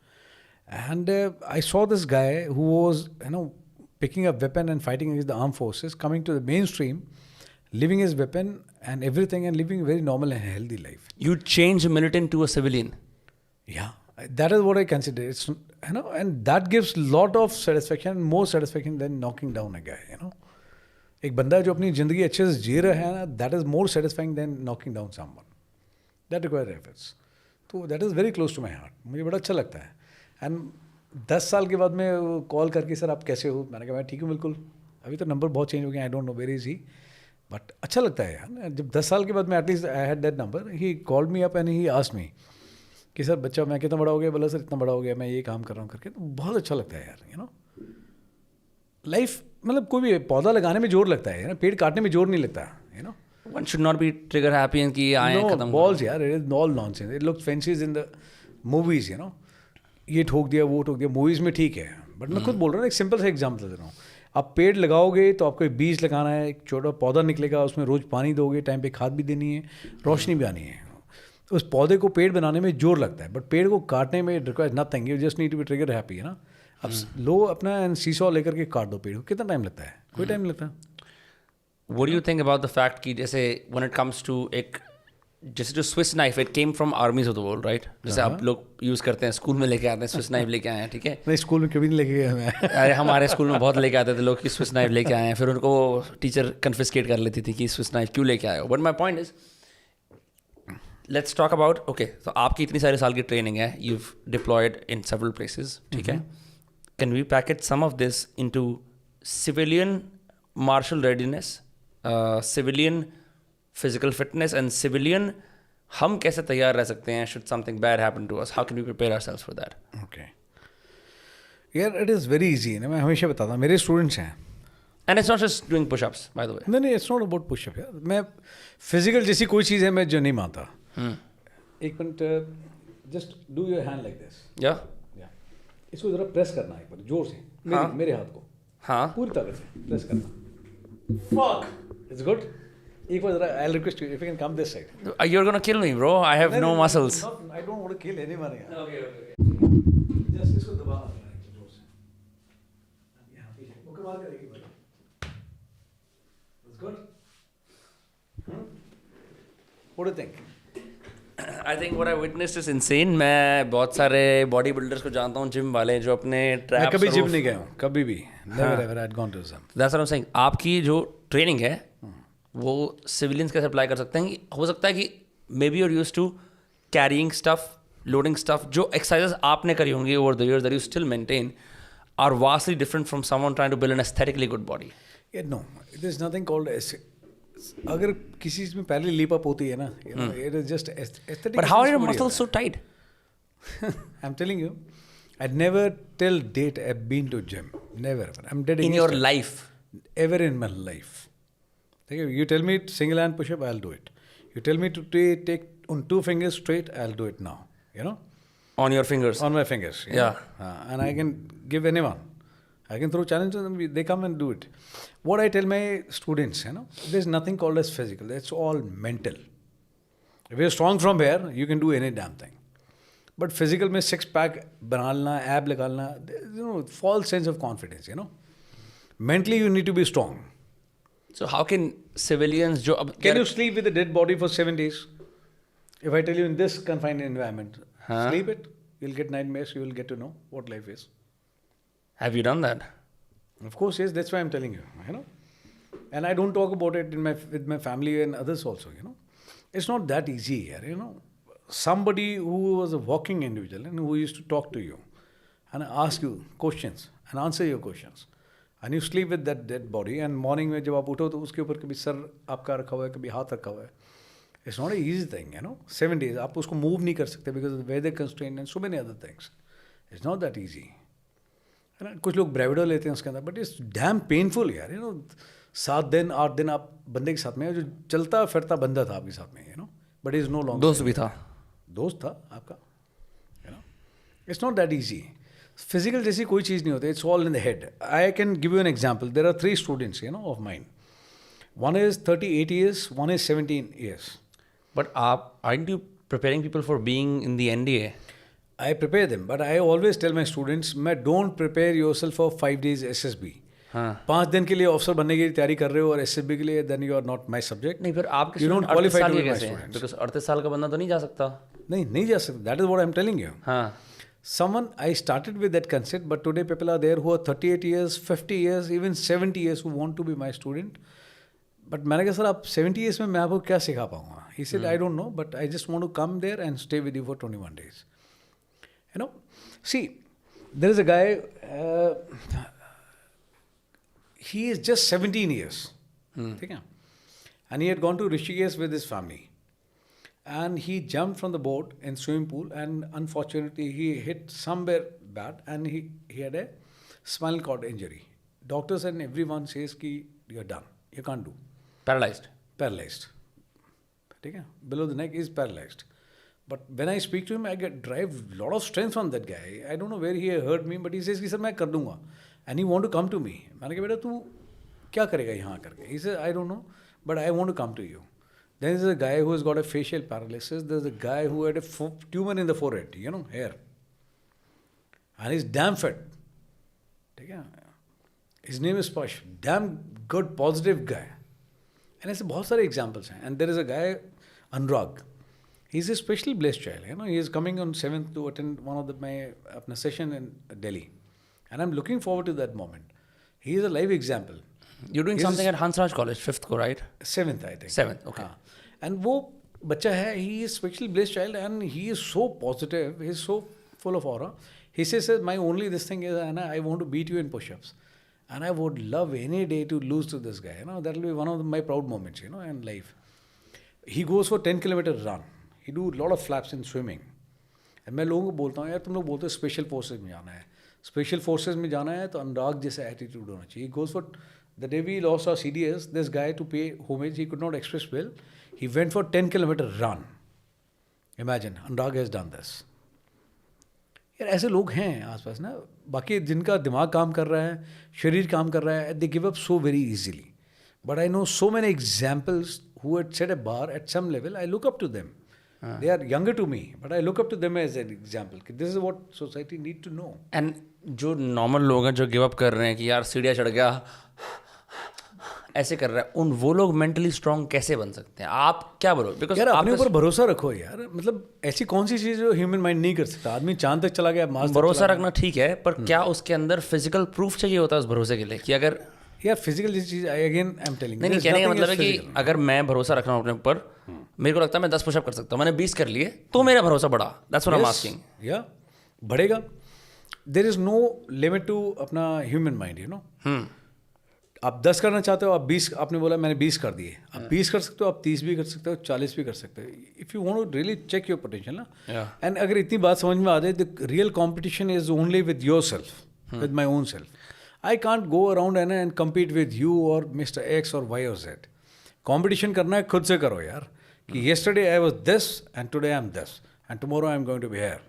And I saw this guy who was, picking up weapon and fighting against the armed forces, coming to the mainstream, living his weapon and everything, and living a very normal and healthy life. You changed a militant to a civilian. Yeah, that is what I consider. It's, and that gives lot of satisfaction, more satisfaction than knocking down a guy. एक बंदा जो अपनी ज़िंदगी अच्छे से जी रहा है ना, that is more satisfying than knocking down someone. That requires efforts. तो that is very close to my heart. मुझे बड़ा अच्छा लगता है. And 10 साल के बाद में कॉल करके सर आप कैसे हो, मैंने कहा मैं ठीक हूँ बिल्कुल. अभी तो नंबर बहुत चेंज हो गया, I don't know where is he, but अच्छा लगता है यार. जब 10 साल के बाद में at least I had that number, he called me up and he asked me कि सर बच्चा मैं कितना बड़ा हो गया, बोला सर इतना बड़ा हो गया, मैं ये काम कर रहा हूँ करके. तो बहुत अच्छा लगता है यार. लाइफ मतलब कोई भी पौधा लगाने में जोर लगता है, पेड़ काटने में जोर नहीं लगता. One should not be trigger happy and कि आए खत्म. Balls यार, it is all nonsense. It looks fancy in the movies, ये ठोक दिया वो ठोक दिया, मूवीज़ में ठीक है. बट मैं खुद बोल रहा हूँ, एक सिंपल सा एग्जाम्पल दे रहा हूँ. आप पेड़ लगाओगे तो आपको एक बीज लगाना है, एक छोटा पौधा निकलेगा, उसमें रोज़ पानी दोगे, टाइम पे खाद भी देनी है, रोशनी भी आनी है. उस पौधे को पेड़ बनाने में जोर लगता है, बट पेड़ को काटने में it requires nothing. You just need to be trigger happy, है ना. अब लो अपना एंड सीसॉ लेकर के काट दो पेड़ को, कितना टाइम लगता है? कोई टाइम नहीं लगता. What do you think about the fact कि जैसे when it comes to एक जैसे जो Swiss knife, it came from आर्मीज of the world, right? जैसे आप लोग यूज़ करते हैं, स्कूल में लेके आते हैं, स्विस नाइफ लेके आए हैं, ठीक है? नहीं, स्कूल में कभी नहीं लेके गया मैं. अरे हमारे स्कूल में बहुत लेके आते थे लोग कि स्विस नाइफ लेके आए हैं, फिर उनको टीचर कन्फिस्केट कर लेती थी कि स्विस नाइफ क्यों लेके आए हो. But my point is, let's talk about, okay, तो आपकी इतनी सारे साल की ट्रेनिंग है, you deployed in several places, ठीक है? Can we package some of this into civilian martial readiness, civilian physical fitness and civilian हम कैसे तैयार रह सकते हैं should something bad happen to us? How can we prepare ourselves for that? Okay. यार it is very easy. मैं हमेशा बताता हूँ, मेरे स्टूडेंट्स हैं. And it's not just doing push-ups, by the way. नहीं, इट्स नॉट अबाउट पुशअप यार. मैं फिजिकल जैसी कोई चीज़ है मैं जो नहीं मानता. एक minute, just do your hand like this. या इसको ज़रा प्रेस करना है एक बार जोर से, मेरे हाथ को. हाँ, पूरी ताकत से प्रेस करना. Fuck, it's good. एक बार जरा, I'll request you if you can come this side. you're gonna kill me, bro. I have no muscles. I don't want to kill anyone. Okay. Just इसको दबाना है जोर से. यहाँ पे वो कमाल करेगी भाई. That's good. What do you think? I think what I witnessed is insane. मैं बहुत सारे बॉडी बिल्डर्स को जानता हूँ, जिम वाले, जो अपने मैं ट्रैप्स कभी जिम नहीं गया हूँ, कभी भी. Never ever I'd gone to gym. That's what I am saying. आपकी जो ट्रेनिंग है वो सिविलियंस कैसे अप्लाई कर सकते हैं? हो सकता है कि maybe you're used to carrying stuff, loading stuff, जो एक्सरसाइजेस आपने करी होंगी over the years that you still maintain are vastly different from someone trying to build an aesthetically good body. Yeah, no, there is nothing called अगर किसी चीज में पहले leap up होती है ना, it is just aesthetic. But how are your muscles so tight? I'm telling you, I'd never till date I've been to gym. Never. I'm dead in your life? Ever in my life. You tell me single hand push up, I'll do it. You tell me to take on 2 fingers straight, I'll do it now. You know? On your fingers? On my fingers. Yeah. And I can give anyone. I can throw challenges and they come and do it. What I tell my students, there's nothing called as physical. It's all mental. If you're strong from here, you can do any damn thing. But physical में 6-pack बनाना, ab निकालना, false sense of confidence, Mentally, you need to be strong. So how can civilians जो अब Can you sleep with a dead body for 7 days? If I tell you in this confined environment, sleep it, you'll get nightmares, you will get to know what life is. have you done that? Of course, yes, that's why I'm telling you, And I don't talk about it with my family and others also, It's not that easy here, Somebody who was a walking individual and who used to talk to you and ask you questions and answer your questions. And you sleep with that dead body and morning में जब आप उठो तो उसके ऊपर कभी sir आपका रखा हुआ है, कभी हाथ रखा हुआ है. It's not an easy thing, 7 days आप उसको move नहीं कर सकते because of the weather constraint and so many other things. It's not that easy. है ना? कुछ लोग ब्रेविडो लेते हैं उसके अंदर, बट इट्स डैम पेनफुल यार. 7 दिन 8 दिन आप बंदे के साथ में, जो चलता फिरता बंदा था आपके साथ में, बट इज नो लॉन्ग. दोस्त भी था, दोस्त था आपका. It's not that easy. Physical जैसी कोई चीज़ नहीं होती. It's all in the head. I can give you an example. There are 3 students of mind. One is 38 years, one is 17 years. But aren't you preparing people for being in the NDA? I prepare them, but I always tell my students, don't prepare yourself for 5 days SSB. 5 दिन के लिए officer बनने की तैयारी कर रहे हो और SSB के लिए, then you are not my subject. नहीं, फिर आपके you don't qualify to be my students. Because 38 साल का बंदा तो नहीं जा सकता. नहीं जा सकता. That is what I'm telling you. Someone, I started with that concept, but today people are there who are 38 years, 50 years, even 70 years who want to be my student. But मैंने कहा सर आप 70 years में मैं आपको क्या सिखा पाऊँगा? He said, I don't know, but I just want to come there and stay with you for 21 days. See, there is a guy, he is just 17 years. ठीक है? And he had gone to Rishikesh with his family. And he jumped from the boat in swimming pool and unfortunately he hit somewhere bad and he had a spinal cord injury. Doctors and everyone says कि you're done. You can't do. Paralyzed. ठीक है? Below the neck is paralyzed. But when I speak to him, I derive a lot of strength from that guy. I don't know where he heard me, but he says कि sir मैं कर दूंगा. And he want to come to me. मैंने कहा बेटा तू क्या करेगा यहाँ करके? He said I don't know, but I want to come to you. Then there's a guy who has got a facial paralysis. There's a guy who had a tumor in the forehead, hair. And he's damn fit. ठीक है? His name is Pash. Damn good, positive guy. And ऐसे बहुत सारे examples हैं. And there is a guy, Anurag. He's a specially blessed child. He is coming on 7th to attend one of my session in Delhi. And I'm looking forward to that moment. He is a live example. You're doing something at Hansraj College, 5th ko, right? 7th, I think. 7th, okay. And वो बच्चा है, he is specially blessed child and he is so positive, he is so full of aura. He says, my only this thing is, Anna, I want to beat you in push-ups. And I would love any day to lose to this guy. That will be one of my proud moments, in life. He goes for 10-kilometer run. He do a lot of flaps in swimming. And मैं लोगों को बोलता हूँ यार तुम लोग बोलते हो स्पेशल फोर्सेज में जाना है. स्पेशल फोर्सेज में जाना है तो अनुराग जैसा एटीट्यूड होना चाहिए. He goes for the day we lost our CDS, this guy to pay homage, he could not express well. He went for 10-kilometer run. Imagine, Anurag has done this. यार ऐसे लोग हैं आसपास ना. बाकी जिनका दिमाग काम कर रहा है, शरीर काम कर रहा है, they give up so very easily. But I know so many examples who had set a bar at some level. I look up to them. They are younger to me, but I look up to them as an example. This is what society need to know. And जो normal लोग हैं जो give up कर रहे हैं कि यार सीढ़ियाँ चढ़ गया, ऐसे कर रहा है, उन वो लोग मेंटली स्ट्रांग कैसे बन सकते हैं? आप क्या बोलो? बिकॉज यार अपने ऊपर भरोसा रखो यार, मतलब ऐसी कौन सी चीज़ जो ह्यूमन माइंड नहीं कर सकता? आदमी चांद तक चला गया, मार्स तक भरोसा चला रखना ठीक है, पर क्या उसके अंदर फिजिकल प्रूफ चाहिए होता है उस भरोसे के लिए? कि अगर गया। यार physical cheese again I am telling, नहीं, कहने का मतलब है कि अगर मैं भरोसा रख रहा हूँ अपने ऊपर, मेरे को लगता है मैं 10 पुशअप कर सकता हूँ, मैंने 20 कर लिए, तो मेरा भरोसा बढ़ा। That's what I am asking. या बढ़ेगा। There is no limit to अपना ह्यूमन माइंड, यू नो। आप 10 करना चाहते हो, आप 20, आपने बोला मैंने 20 कर दिए, आप 20 कर सकते हो, आप 30 भी कर सकते हो, 40 भी कर सकते हो, if you want to really check your potential ना। एंड अगर इतनी बात समझ में आ जाए, the real competition is only with yourself, with my own self. I can't go around and compete with you और मिस्टर एक्स और वाई और जेड। कॉम्पिटिशन करना है खुद से करो यार, कि yesterday I was this and today I'm this and tomorrow I'm going to be here.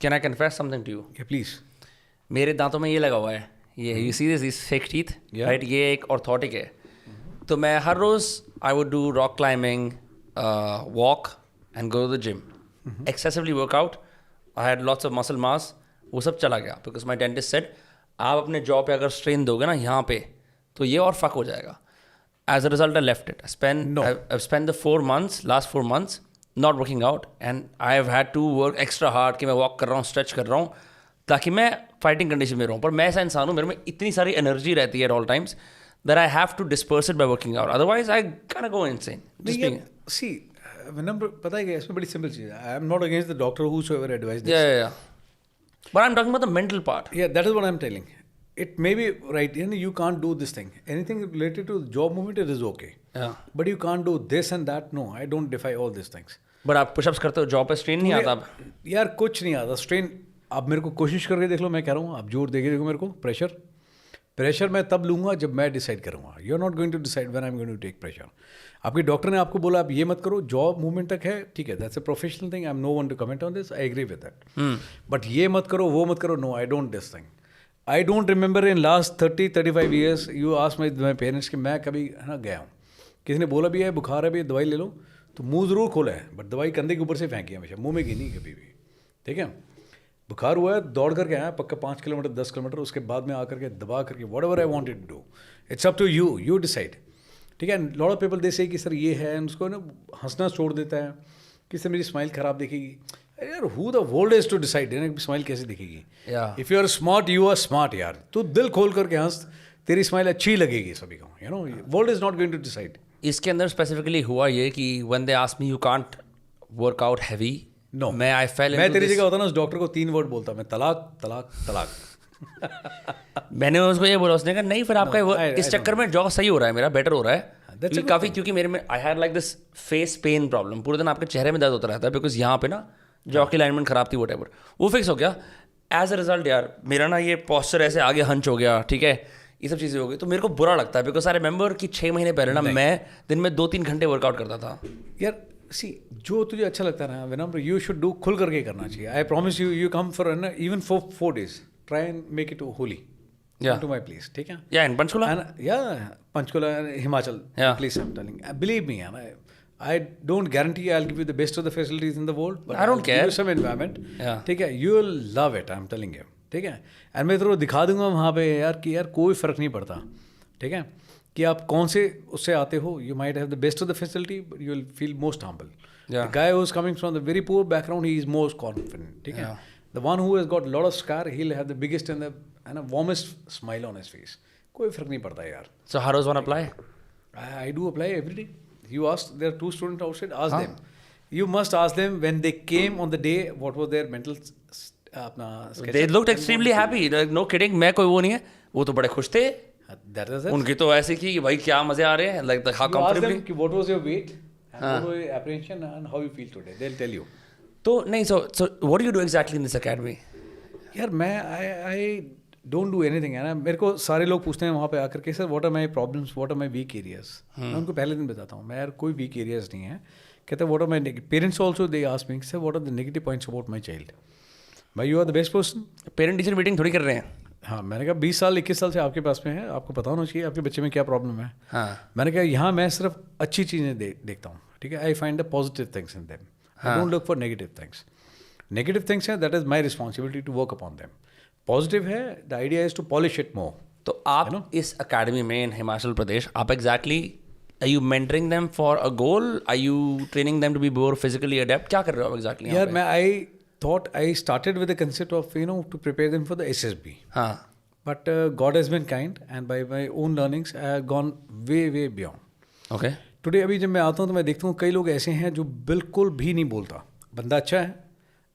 Can I confess something to you? Yeah, please. मेरे दांतों में ये लगा हुआ है, ये you see this fake teeth, right? ये एक ऑर्थोटिक है। तो मैं हर रोज I would do rock climbing, walk and go to the gym, excessively workout, I had lots of muscle mass, वो सब चला गया बिकॉज माई डेंटिस्ट सेड आप अपने जॉ पे अगर स्ट्रेन दोगे ना यहाँ पे, तो ये और फक हो जाएगा। As a result, I left it. I've spent the 4 months, last 4 months, not working out, and I have had to work extra hard कि मैं walk कर रहा हूँ, stretch कर रहा हूँ, ताकि मैं fighting condition में रहूँ। पर मैं ऐसा इंसान हूँ, मेरे में इतनी सारी energy रहती है at all times that I have to disperse it by working out. Otherwise, I kind of go insane. See, Vinamra, पता है क्या, इसमें बड़ी simple चीज़ है. I am not against the doctor whosoever advised this. Yeah. But I'm talking about the mental part. Yeah, that is what I'm telling. It may be right, you can't do this thing. Anything related to the job movement, it is okay. Yeah. But you can't do this and that. No, I don't defy all these things. But आप push-ups करते हो, job पे strain नहीं आता? यार कुछ नहीं आता strain. आप मेरे को कोशिश करके देख लो, मैं कह रहा हूँ, आप जोर देके देखो मेरे को, प्रेशर मैं तब लूँगा जब मैं डिसाइड करूँगा. You are not going to decide when I am going to take pressure. आपके डॉक्टर ने आपको बोला आप ये मत करो, जॉब मूवमेंट तक है, ठीक है, that's a professional thing, I am no one to comment on this, I agree with that. But ये मत करो, वो मत करो, no, I don't this thing. I don't remember in last 30-35 years you ask my parents कि मैं कभी है ना गया हूँ, किसी ने बोला भी है बुखार है भी दवाई ले लो, तो मुंह ज़रूर खोला है बट दवाई कंधे के ऊपर से फेंकी हमेशा, मुंह में की नहीं कभी भी. ठीक है, बुखार हुआ है, दौड़ करके आया पक्का 5 किलोमीटर 10 किलोमीटर, उसके बाद में आकर के दबा करके whatever I wanted to do, it's up to you, you decide. ठीक है, लॉट ऑफ पीपल दे से कि सर ये है, उसको ना हंसना छोड़ देता है कि सर मेरी स्माइल ख़राब दिखेगी. यार who the world is to decide smile कैसे दिखेगी? If you are smart, you are smart यार. तू दिल खोल करके हंस, तेरी स्माइल अच्छी लगेगी सभी को. You know, world is not going to decide. इसके अंदर स्पेसिफिकली हुआ ये कि when they asked me you can't work out heavy, no, मैं तेरी जगह होता ना, उस डॉक्टर को 3 वर्ड बोलता मैं, तलाक तलाक तलाक. मैंने उसको ये बोला, उसने कहा नहीं फिर आपका इस चक्कर में जॉब सही हो रहा है, मेरा बेटर हो रहा है काफ़ी, क्योंकि मेरे में I had like this face pain problem, पूरे दिन आपके चेहरे में दर्द होता रहता है बिकॉज यहाँ पे ना जॉ की अलाइनमेंट खराब थी, वट वो फिक्स हो गया. एज अ रिजल्ट यार मेरा ना ये पॉस्चर ऐसे आगे हंच हो गया, ठीक है, ये सब चीज़ें हो गई, तो मेरे को बुरा लगता है बिकॉज आई रिमेंबर कि 6 महीने पहले ना मैं दिन में 2-3 घंटे वर्कआउट करता था. यार सी, जो तुझे अच्छा लगता है ना विनम्र, यू शुड डू, खुल करके करना चाहिए. I promise you, you come for even for 4 days, try and make it होली टू माई प्लेस. ठीक है, yeah in Panchkula, Panchkula, Himachal place. I am telling, believe me, I don't guarantee I'll give you the best of the facilities in the world, but I don't care. Give you some environment. ठीक है, you will love it. I'm telling you. ठीक है, और मैं तेरे को दिखा दूंगा वहाँ पे यार कि यार कोई फ़र्क नहीं पड़ता. ठीक है, कि आप कौन से उससे आते हो. You might have the best of the facility, but you will feel most humble. The guy who is coming from the very poor background, he is most confident. ठीक है, the one who has got a lot of scar, he'll have the biggest and the warmest smile on his face. कोई फ़र्क नहीं पड़ता यार. So how does one apply? I do apply every day. You asked, there are 2 students outside, ask them. You must ask them when they came on the day, what was their mental अपना sketch. They looked extremely happy. Like, no kidding, मैं कोई वो नहीं है, वो तो बड़े खुश थे. That is it. उनकी तो ऐसे की कि भाई क्या मजे आ रहे हैं, like the how comfortably. You ask them कि what was your weight, and what was your apprehension, and how you feel today. They'll tell you. तो नहीं, so what do you do exactly in this academy? यार मैं I don't do anything है ना. मेरे को सारे लोग पूछते हैं वहाँ पे आकर के, sir what are my problems, what are my weak areas. मैं उनको पहले दिन बताता हूँ, मैं यार कोई वीक एरियाज नहीं है. कहते हैं what are my parents also they ask me, sir what are the negative points about my child. भाई you are the best person. Parent teacher meeting थोड़ी कर रहे हैं. हाँ, मैंने कहा 20 साल 21 साल से आपके पास में है, आपको पता होना चाहिए आपके बच्चे में क्या प्रॉब्लम है. हाँ. मैंने कहा यहाँ मैं सिर्फ अच्छी चीज़ें देखता हूँ. ठीक है, I find the positive things in them, I don't look for negative things. Negative things है, that is my responsibility to work upon them. Positive है, the idea is to polish it more. तो आप इस academy में in Himachal Pradesh, आप exactly are you mentoring them for a goal? Are you training them to be more physically adept? क्या कर रहे हो आप exactly? यार मैं I thought I started with the concept of to prepare them for the SSB. हाँ. But God has been kind and by my own learnings I have gone way beyond. Okay. Today अभी जब मैं आता हूँ तो मैं देखता हूँ कई लोग ऐसे हैं जो बिल्कुल भी नहीं बोलता. बंदा अच्छा है,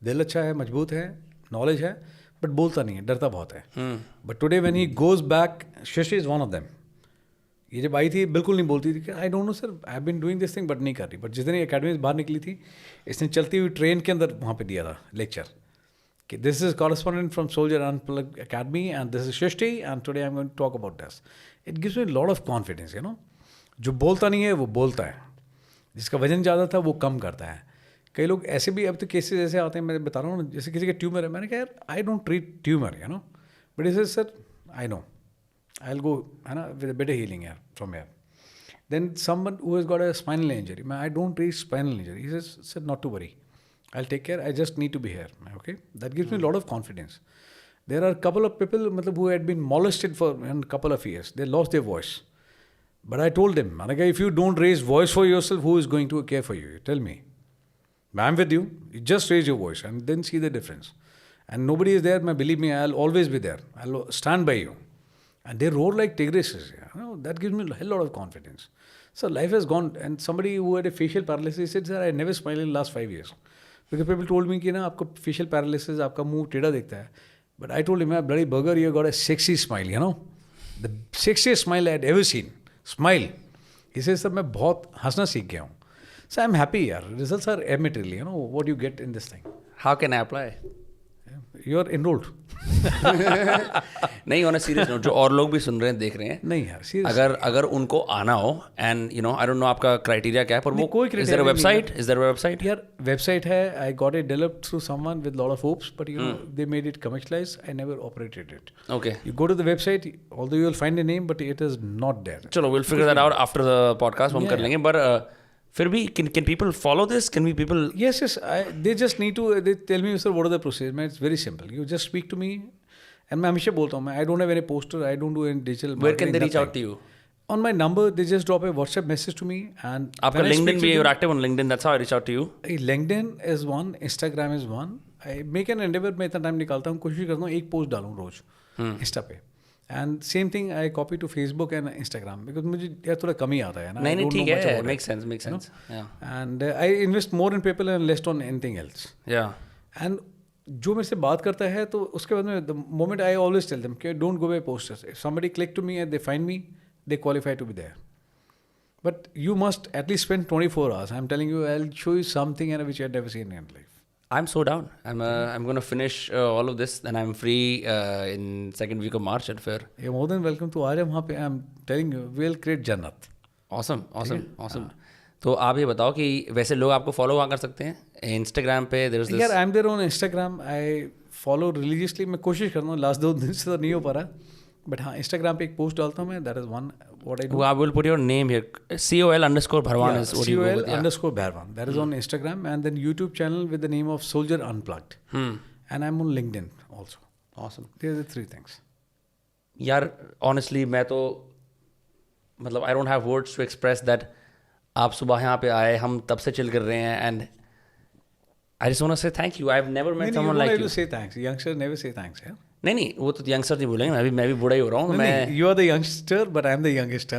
दिल अच्छा है, मजबूत है, नॉलेज है, बट बोलता नहीं है, डरता बहुत है. But today when he goes back, Shashi is one of them. ये जब आई थी बिल्कुल नहीं बोलती थी कि I don't know sir, I have been doing this thing, but नहीं कर रही. बट जिस दिन अकेडमी से बाहर निकली थी, इसने चलती हुई ट्रेन के अंदर वहाँ पे दिया था लेक्चर कि this is correspondent from Soldier Unplugged Academy and this is Srishti and today I am going to talk about this. It gives me lot of confidence. जो बोलता नहीं है वो बोलता है, जिसका वजन ज़्यादा था वो कम करता है. कई लोग ऐसे भी अब तो केसेस ऐसे आते हैं, मैं बता रहा हूँ, जैसे किसी का ट्यूमर है, मैंने कहा यार I don't treat tumour but is sir I know I will go with a better healing from here. Then someone who has got a spinal injury, I don't treat spinal injury. He said not to worry, I'll take care. I just need to be here. Okay, that gives me a lot of confidence. There are a couple of people who had been molested for a couple of years. They lost their voice, but I told them, if you don't raise voice for yourself, who is going to care for you? Tell me. I'm with you. You just raise your voice and then see the difference. And nobody is there. Believe me, I'll always be there. I'll stand by you. And they roar like tigresses. That gives me a hell lot of confidence. So life has gone. And somebody who had a facial paralysis said, sir, I never smiled in the last 5 years. Because people told me कि आपको facial paralysis, आपका मुंह टेढ़ा दिखता है. But I told him, bloody burger, you got a sexy smile, The sexiest smile I had ever seen. Smile. He says, sir, मैं बहुत हंसना सीख गया हूँ. So I'm happy, yaar. Results are immaterial, what you get in this thing. How can I apply? You're enrolled. नहीं, on a serious note, जो और लोग भी सुन रहे हैं, देख रहे हैं, नहीं यार सीरियस, अगर उनको आना हो एंड आई डोंट नो आपका क्राइटेरिया क्या है, पर वो कोई इज देयर अ वेबसाइट? यार वेबसाइट है. I got it developed through someone with lot of hopes, but they made it commercialize. I never operated it. Okay, you go to the website, although you will find the name, but it is not there. चलो, will figure that out after the podcast, हम कर लेंगे. पर फिर भी can people follow this? Can we people? Yes. They just need to. They tell me, sir, what are the procedures? Man, it's very simple. You just speak to me, and मैं हमेशा बोलता हूँ, I don't have any poster. I don't do any digital. Where can they reach out to you? On my number, they just drop a WhatsApp message to me. And आपका LinkedIn भी, you're active on LinkedIn. That's how I reach out to you. LinkedIn is one, Instagram is one. I make an endeavor. मैं इतना time निकालता हूँ, कोशिश करता हूँ एक पोस्ट डालूँ रोज इंस्टा पे. And same thing I copy to Facebook and Instagram because मुझे यार थोड़ा कम ही आता है ना. नहीं ठीक है, makes sense. Yeah. And I invest more in people and less on anything else. Yeah. And जो मेरे से बात करता है तो उसके बाद में the moment I always tell them कि don't go by posters. If somebody click to me and they find me, they qualify to be there. But you must at least spend 24 hours. I'm telling you, I'll show you something which I've never seen in life. I'm so down. I'm going to finish all of this, and I'm free in second week of March. And फिर you're more than welcome to आर्य. वहाँ पे I'm telling you, we'll create जन्नत. Awesome. तो आप ये बताओ कि वैसे लोग आपको फॉलो कहाँ कर सकते हैं? Instagram पे there is this. यार I'm there on Instagram. I follow religiously. मैं कोशिश करता हूँ, लास्ट 2 दिन से तो नहीं हो पा रहा. बट हाँ, Instagram पे एक पोस्ट डालता हूँ मैं. That is one what I do. I will put your name here. COL_Bharwan is what you go with. COL_Bharwan. That is on Instagram, and then YouTube channel with the name of Soldier Unplugged. And I'm on LinkedIn also. Awesome. These are the 3 things. यार honestly मैं तो मतलब I don't have words to express that. आप सुबह यहाँ पे आए, हम तब से चिल कर रहे हैं, and I just want to say thank you. I've never met someone like you. You say thanks. Youngsters never say thanks. Yeah? नहीं, वो तो यंगस्टर नहीं बोलेंगे. मैं भी बूढ़ा ही हो रहा हूँ. You are the youngster, but I'm the youngest.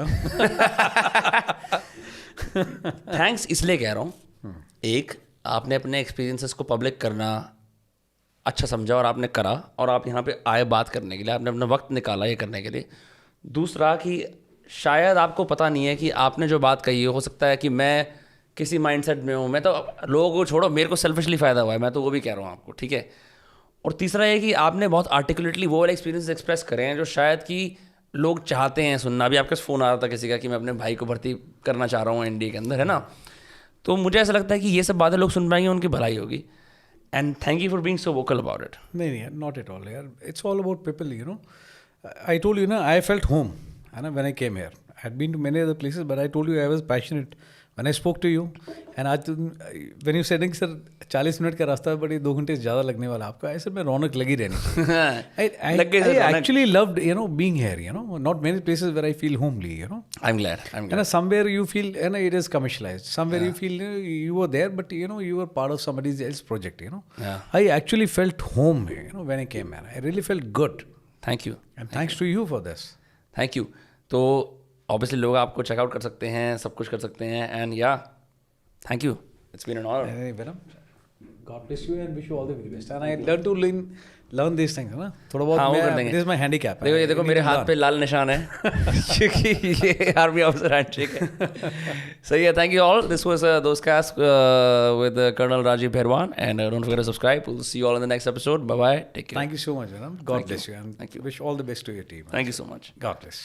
Thanks इसलिए कह रहा हूँ, एक आपने अपने एक्सपीरियंसेस को पब्लिक करना अच्छा समझा और आपने करा, और आप यहाँ पे आए बात करने के लिए, आपने अपना वक्त निकाला ये करने के लिए. दूसरा कि शायद आपको पता नहीं है कि आपने जो बात कही है, हो सकता है कि मैं किसी माइंडसेट में हूँ, मैं तो लोगों को छोड़ो, मेरे को सेल्फिशली फ़ायदा हुआ है, मैं तो वो भी कह रहा हूँ आपको, ठीक है. और तीसरा ये कि आपने बहुत आर्टिकुलेटली वो वाले एक्सपीरियंस एक्सप्रेस करे हैं जो शायद कि लोग चाहते हैं सुनना. अभी आपके फ़ोन आ रहा था किसी का कि मैं अपने भाई को भर्ती करना चाह रहा हूँ एनडीए के अंदर, है ना. तो मुझे ऐसा लगता है कि ये सब बातें लोग सुन पाएंगे, उनकी भलाई होगी. And thank you for being so vocal about it. नहीं, नॉट एट ऑल यार. It's all about people. I told you ना, आई फेल्ट होम, है ना, when I came here. I had been to many other places, but I told you I was passionate When I spoke to you, and आज तुम when you said sir 40 minute का रास्ता है but ये 2 घंटे ज़्यादा लगने वाला आपका, ऐसे में रौनक लगी रहनी चाहिए. I actually loved being here. Not many places where I feel homely. I'm glad. And somewhere you feel it is commercialized. Somewhere you feel you were there, but you were part of somebody else's project. Yeah. I actually felt home. When I came here, I really felt good. Thank you. And thanks to you for this. Thank you. तो obviously लोग आपको checkout कर सकते हैं, सब कुछ कर सकते हैं. And yeah thank you, it's been an honour. God bless you and wish you all the very best. And I learn to learn these things, ना थोड़ा बहुत. हाँ, वो कर देंगे. This is my handicap. देखो ये देखो मेरे हाथ पे लाल निशान है क्योंकि ये आर्मी ऑफिसर हैंडशेक है. सही है. Thank you all. This was Dostcast with Colonel Rajiv Bhairwan, and don't forget to subscribe. We'll see you all in the next episode. Bye bye. Take care. Thank you so much, Anam. God bless you. And Thank you. Wish all the best to your team. Thank you so much. God bless.